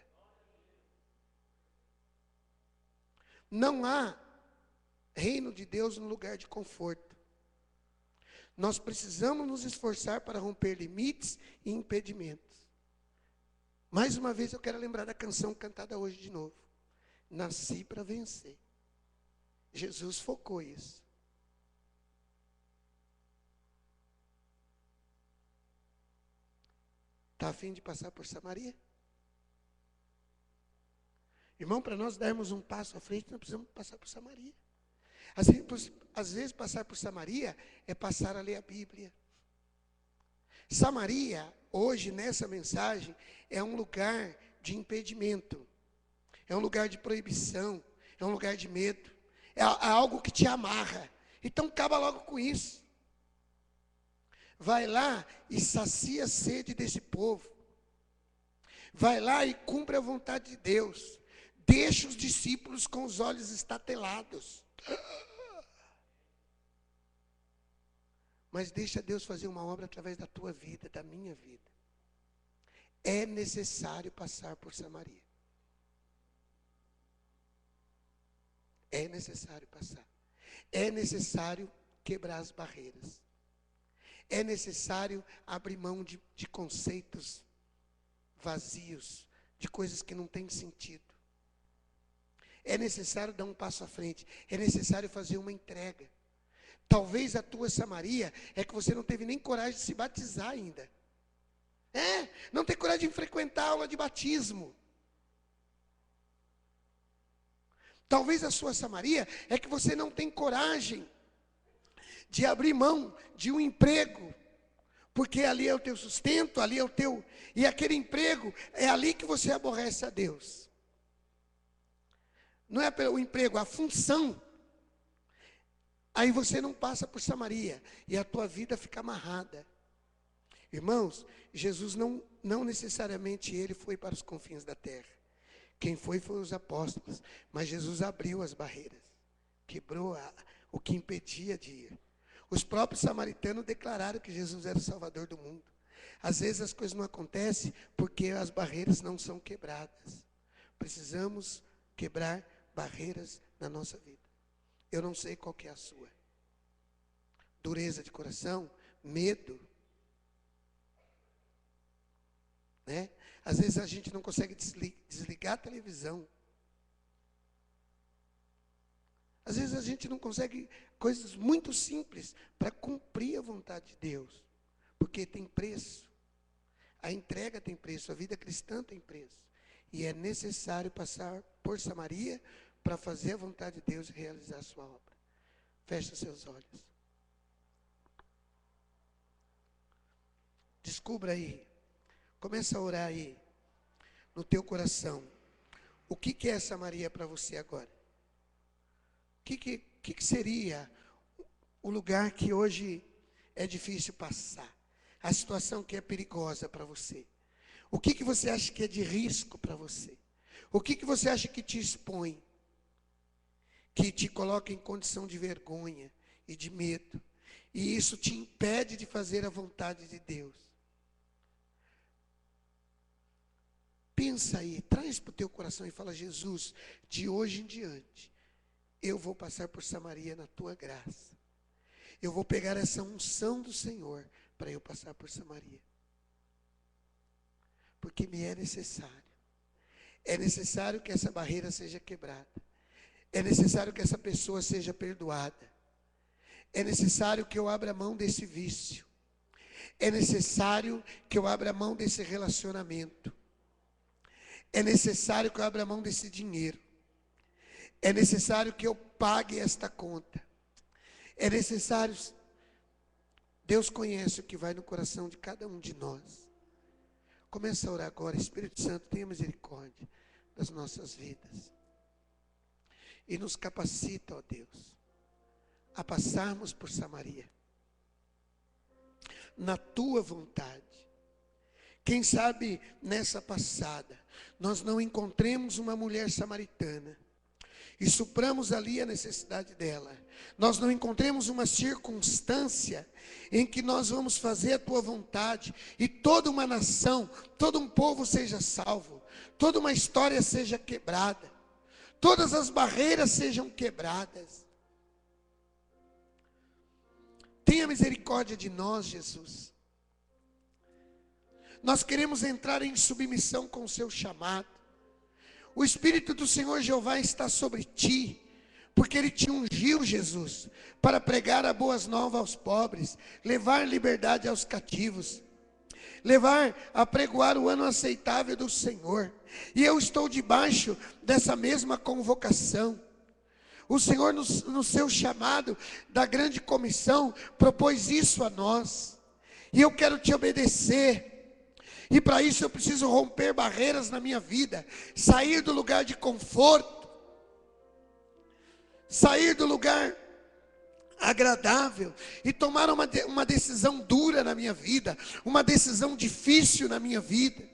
Speaker 1: Não há reino de Deus no lugar de conforto. Nós precisamos nos esforçar para romper limites e impedimentos. Mais uma vez eu quero lembrar da canção cantada hoje de novo. Nasci para vencer. Jesus focou isso. Está a fim de passar por Samaria? Irmão, para nós darmos um passo à frente, nós precisamos passar por Samaria. Às vezes passar por Samaria é passar a ler a Bíblia. Samaria, hoje, nessa mensagem, é um lugar de impedimento. É um lugar de proibição. É um lugar de medo. É algo que te amarra. Então, acaba logo com isso. Vai lá e sacia a sede desse povo. Vai lá e cumpre a vontade de Deus. Deixa os discípulos com os olhos estatelados. Mas deixa Deus fazer uma obra através da tua vida, da minha vida. É necessário passar por Samaria. É necessário passar. É necessário quebrar as barreiras. É necessário abrir mão de conceitos vazios, de coisas que não têm sentido. É necessário dar um passo à frente. É necessário fazer uma entrega. Talvez a tua Samaria é que você não teve nem coragem de se batizar ainda. Não tem coragem de frequentar a aula de batismo. Talvez a sua Samaria é que você não tem coragem de abrir mão de um emprego, porque ali é o teu sustento, ali é o teu, e aquele emprego é ali que você aborrece a Deus. Não é o emprego, a função. Aí você não passa por Samaria e a tua vida fica amarrada. Irmãos, Jesus não necessariamente ele foi para os confins da terra. Quem foi os apóstolos, mas Jesus abriu as barreiras, quebrou o que impedia de ir. Os próprios samaritanos declararam que Jesus era o Salvador do mundo. Às vezes as coisas não acontecem porque as barreiras não são quebradas. Precisamos quebrar barreiras na nossa vida. Eu não sei qual que é a sua. Dureza de coração, medo. Né? Às vezes a gente não consegue desligar a televisão. Às vezes a gente não consegue coisas muito simples para cumprir a vontade de Deus. Porque tem preço. A entrega tem preço, a vida cristã tem preço. E é necessário passar por Samaria para fazer a vontade de Deus e realizar a sua obra. Feche seus olhos. Descubra aí. Começa a orar aí. No teu coração. O que é Samaria para você agora? O que seria o lugar que hoje é difícil passar? A situação que é perigosa para você? O que você acha que é de risco para você? O que você acha que te expõe? Que te coloca em condição de vergonha e de medo. E isso te impede de fazer a vontade de Deus. Pensa aí, traz para o teu coração e fala: Jesus, de hoje em diante, eu vou passar por Samaria na tua graça. Eu vou pegar essa unção do Senhor para eu passar por Samaria. Porque me é necessário. É necessário que essa barreira seja quebrada. É necessário que essa pessoa seja perdoada. É necessário que eu abra mão desse vício. É necessário que eu abra mão desse relacionamento. É necessário que eu abra mão desse dinheiro. É necessário que eu pague esta conta. É necessário. Deus conhece o que vai no coração de cada um de nós. Começa a orar agora. Espírito Santo, tenha misericórdia das nossas vidas. E nos capacita, ó Deus, a passarmos por Samaria. Na tua vontade. Quem sabe nessa passada nós não encontremos uma mulher samaritana e supramos ali a necessidade dela. Nós não encontremos uma circunstância em que nós vamos fazer a tua vontade e toda uma nação, todo um povo seja salvo, toda uma história seja quebrada, todas as barreiras sejam quebradas. Tenha misericórdia de nós, Jesus. Nós queremos entrar em submissão com o seu chamado. O Espírito do Senhor Jeová está sobre ti, porque Ele te ungiu, Jesus, para pregar a boas novas aos pobres, levar liberdade aos cativos, levar a pregoar o ano aceitável do Senhor. E eu estou debaixo dessa mesma convocação. O Senhor, no seu chamado da grande comissão, propôs isso a nós. E eu quero te obedecer. E para isso eu preciso romper barreiras na minha vida, sair do lugar de conforto, sair do lugar agradável e tomar uma decisão dura na minha vida, uma decisão difícil na minha vida.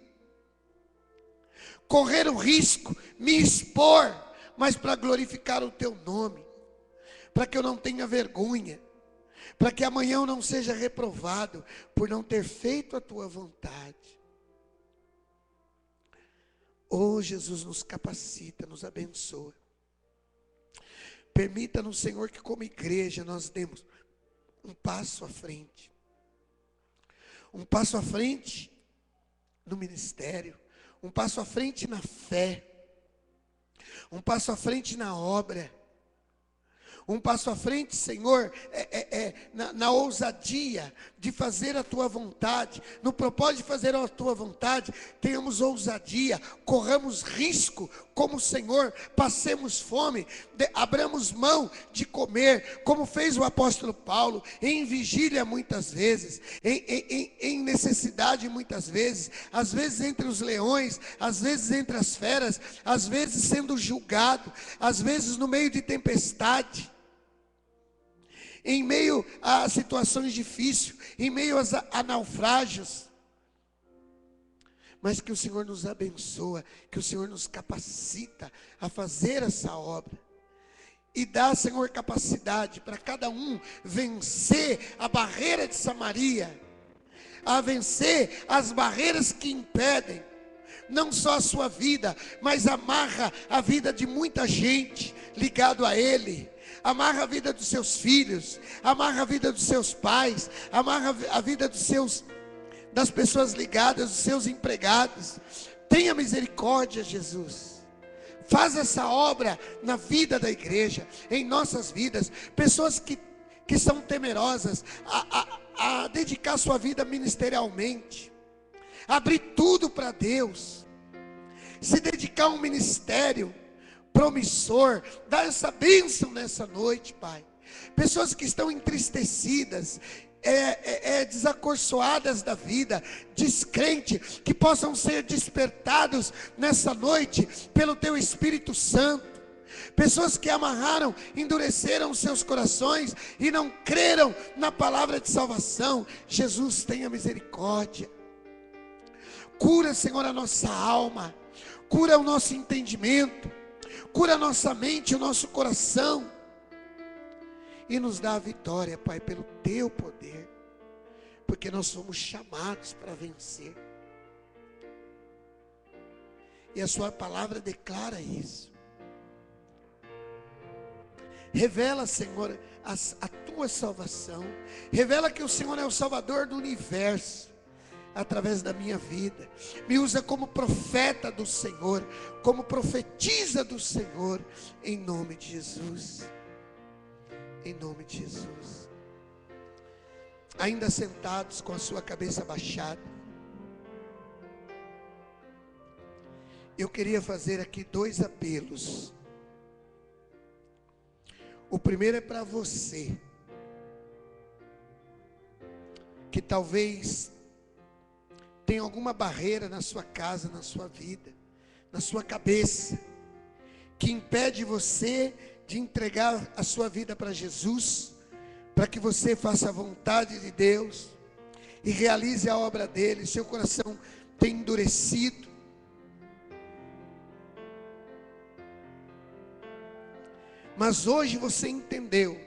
Speaker 1: Correr o risco, me expor, mas para glorificar o teu nome, para que eu não tenha vergonha, para que amanhã eu não seja reprovado por não ter feito a tua vontade. Oh, Jesus, nos capacita, nos abençoa. Permita-nos, Senhor, que como igreja nós demos um passo à frente. Um passo à frente no ministério. Um passo à frente na fé. Um passo à frente na obra. Um passo à frente, Senhor, na ousadia de fazer a tua vontade, no propósito de fazer a tua vontade, tenhamos ousadia, corramos risco, como o Senhor, passemos fome, abramos mão de comer, como fez o apóstolo Paulo, em vigília muitas vezes, em necessidade muitas vezes, às vezes entre os leões, às vezes entre as feras, às vezes sendo julgado, às vezes no meio de tempestade, em meio a situações difíceis, em meio a naufrágios. Mas que o Senhor nos abençoa, que o Senhor nos capacita a fazer essa obra. E dá, Senhor, capacidade para cada um vencer a barreira de Samaria, a vencer as barreiras que impedem, não só a sua vida, mas amarra a vida de muita gente ligado a Ele. Amarra a vida dos seus filhos, amarra a vida dos seus pais, amarra a vida das pessoas ligadas, dos seus empregados. Tenha misericórdia, Jesus. Faz essa obra na vida da igreja, em nossas vidas. Pessoas que são temerosas a dedicar sua vida ministerialmente, abrir tudo para Deus, se dedicar a um ministério promissor, dá essa bênção nessa noite, Pai. Pessoas que estão entristecidas, desacorçoadas da vida, descrente, que possam ser despertados nessa noite pelo Teu Espírito Santo. Pessoas que amarraram, endureceram os seus corações e não creram na palavra de salvação. Jesus, tenha misericórdia. Cura, Senhor, a nossa alma, cura o nosso entendimento, cura a nossa mente, o nosso coração. E nos dá a vitória, Pai, pelo Teu poder. Porque nós somos chamados para vencer. E a Sua palavra declara isso. Revela, Senhor, a Tua salvação. Revela que o Senhor é o Salvador do universo. Através da minha vida, me usa como profeta do Senhor, como profetisa do Senhor, em nome de Jesus, em nome de Jesus. Ainda sentados com a sua cabeça baixada, eu queria fazer aqui 2 apelos. O primeiro é para você, que talvez tem alguma barreira na sua casa, na sua vida, na sua cabeça, que impede você de entregar a sua vida para Jesus, para que você faça a vontade de Deus e realize a obra dele, seu coração tem endurecido, mas hoje você entendeu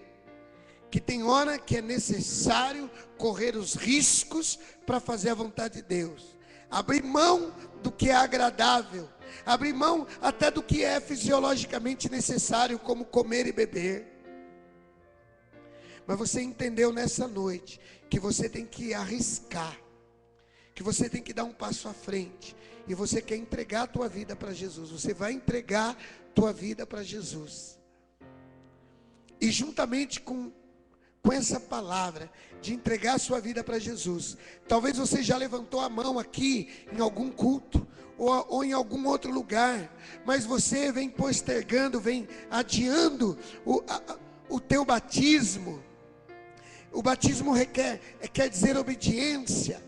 Speaker 1: que tem hora que é necessário correr os riscos para fazer a vontade de Deus, abrir mão do que é agradável, abrir mão até do que é fisiologicamente necessário, como comer e beber. Mas você entendeu nessa noite que você tem que arriscar, que você tem que dar um passo à frente, e você quer entregar a tua vida para Jesus. Você vai entregar a tua vida para Jesus, e juntamente com essa palavra de entregar a sua vida para Jesus, talvez você já levantou a mão aqui em algum culto, ou em algum outro lugar, mas você vem postergando, vem adiando o teu batismo. O batismo quer dizer obediência.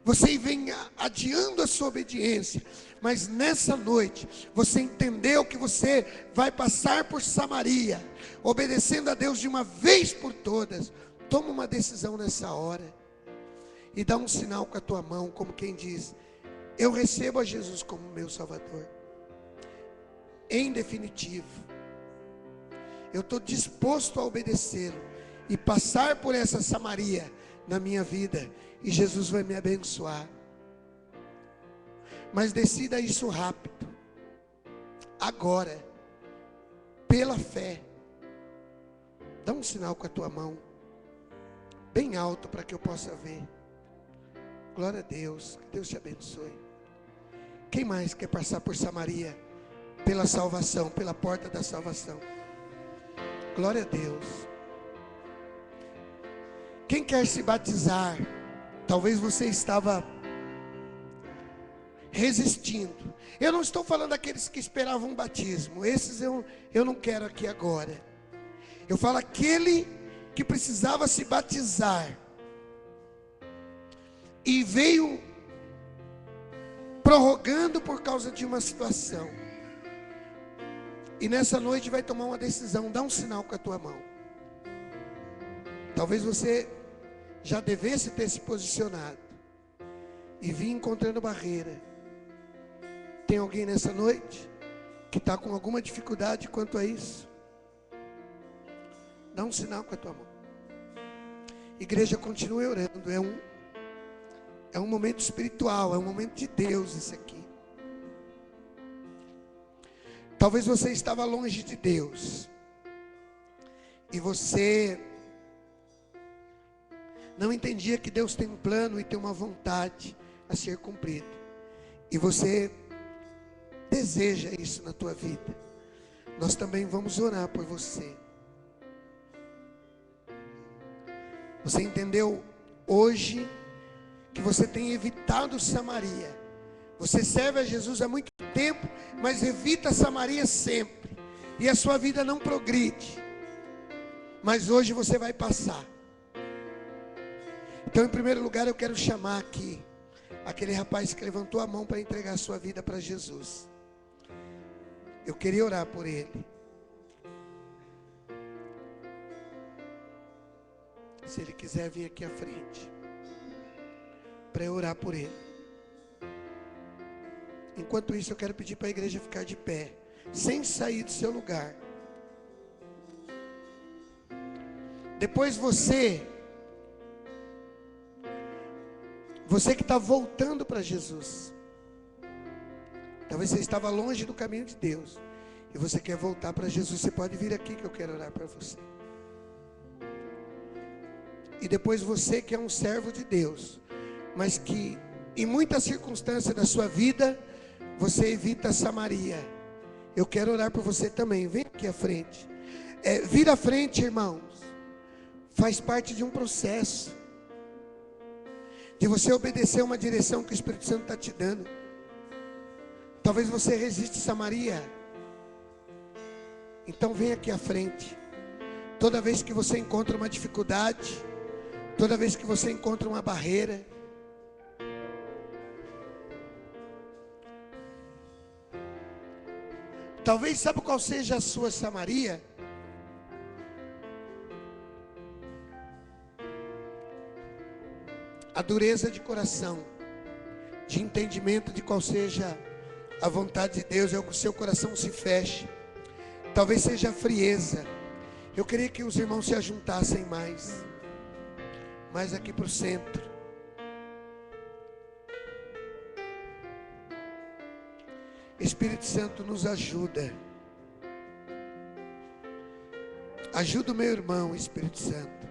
Speaker 1: Você vem adiando a sua obediência, mas nessa noite você entendeu que você vai passar por Samaria, obedecendo a Deus de uma vez por todas. Toma uma decisão nessa hora e dá um sinal com a tua mão, como quem diz: eu recebo a Jesus como meu Salvador. Em definitivo, eu estou disposto a obedecê-lo e passar por essa Samaria na minha vida, e Jesus vai me abençoar. Mas decida isso rápido, agora, pela fé. Dá um sinal com a tua mão, bem alto, para que eu possa ver. Glória a Deus, que Deus te abençoe. Quem mais quer passar por Samaria, pela salvação, pela porta da salvação? Glória a Deus. Quem quer se batizar? Talvez você estava resistindo. Eu não estou falando daqueles que esperavam um batismo, esses eu não quero aqui agora. Eu falo aquele que precisava se batizar e veio prorrogando por causa de uma situação, e nessa noite vai tomar uma decisão. Dá um sinal com a tua mão. Talvez você já devesse ter se posicionado e vir encontrando barreira. Tem alguém nessa noite que está com alguma dificuldade quanto a isso? Dá um sinal com a tua mão. Igreja, continue orando. É um momento espiritual, é um momento de Deus isso aqui. Talvez você estava longe de Deus e você não entendia que Deus tem um plano e tem uma vontade a ser cumprida, e você deseja isso na tua vida. Nós também vamos orar por você. Você entendeu hoje que você tem evitado Samaria. Você serve a Jesus há muito tempo, mas evita Samaria sempre, e a sua vida não progride. Mas hoje você vai passar. Então, em primeiro lugar, eu quero chamar aqui aquele rapaz que levantou a mão para entregar a sua vida para Jesus. Eu queria orar por ele. Se ele quiser vir aqui à frente para eu orar por ele. Enquanto isso, eu quero pedir para a igreja ficar de pé, sem sair do seu lugar. Depois você que está voltando para Jesus, talvez você estava longe do caminho de Deus e você quer voltar para Jesus, você pode vir aqui que eu quero orar para você. E depois você que é um servo de Deus, mas que em muitas circunstâncias da sua vida você evita Samaria, eu quero orar por você também. Vem aqui à frente. Vir à frente, irmãos, faz parte de um processo de você obedecer uma direção que o Espírito Santo está te dando. Talvez você resiste Samaria, então vem aqui à frente. Toda vez que você encontra uma dificuldade, toda vez que você encontra uma barreira, Talvez, sabe qual seja a sua Samaria? A dureza de coração, de entendimento de qual seja a vontade de Deus, é o que o seu coração se feche. Talvez seja a frieza. Eu queria que os irmãos se ajuntassem mais aqui para o centro. Espírito Santo, nos ajuda. Ajuda o meu irmão, Espírito Santo.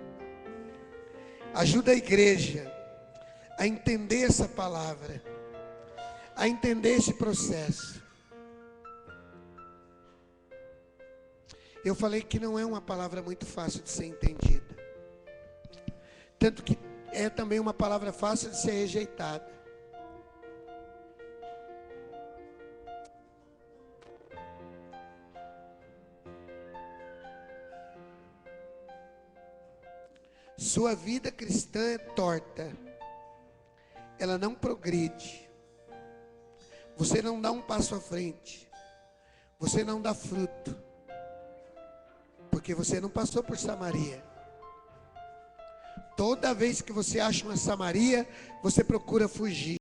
Speaker 1: Ajuda a igreja a entender essa palavra, a entender esse processo. Eu falei que não é uma palavra muito fácil de ser entendida. Tanto que é também uma palavra fácil de ser rejeitada. Sua vida cristã é torta. Ela não progride. Você não dá um passo à frente. Você não dá fruto. Porque você não passou por Samaria. Toda vez que você acha uma Samaria, você procura fugir.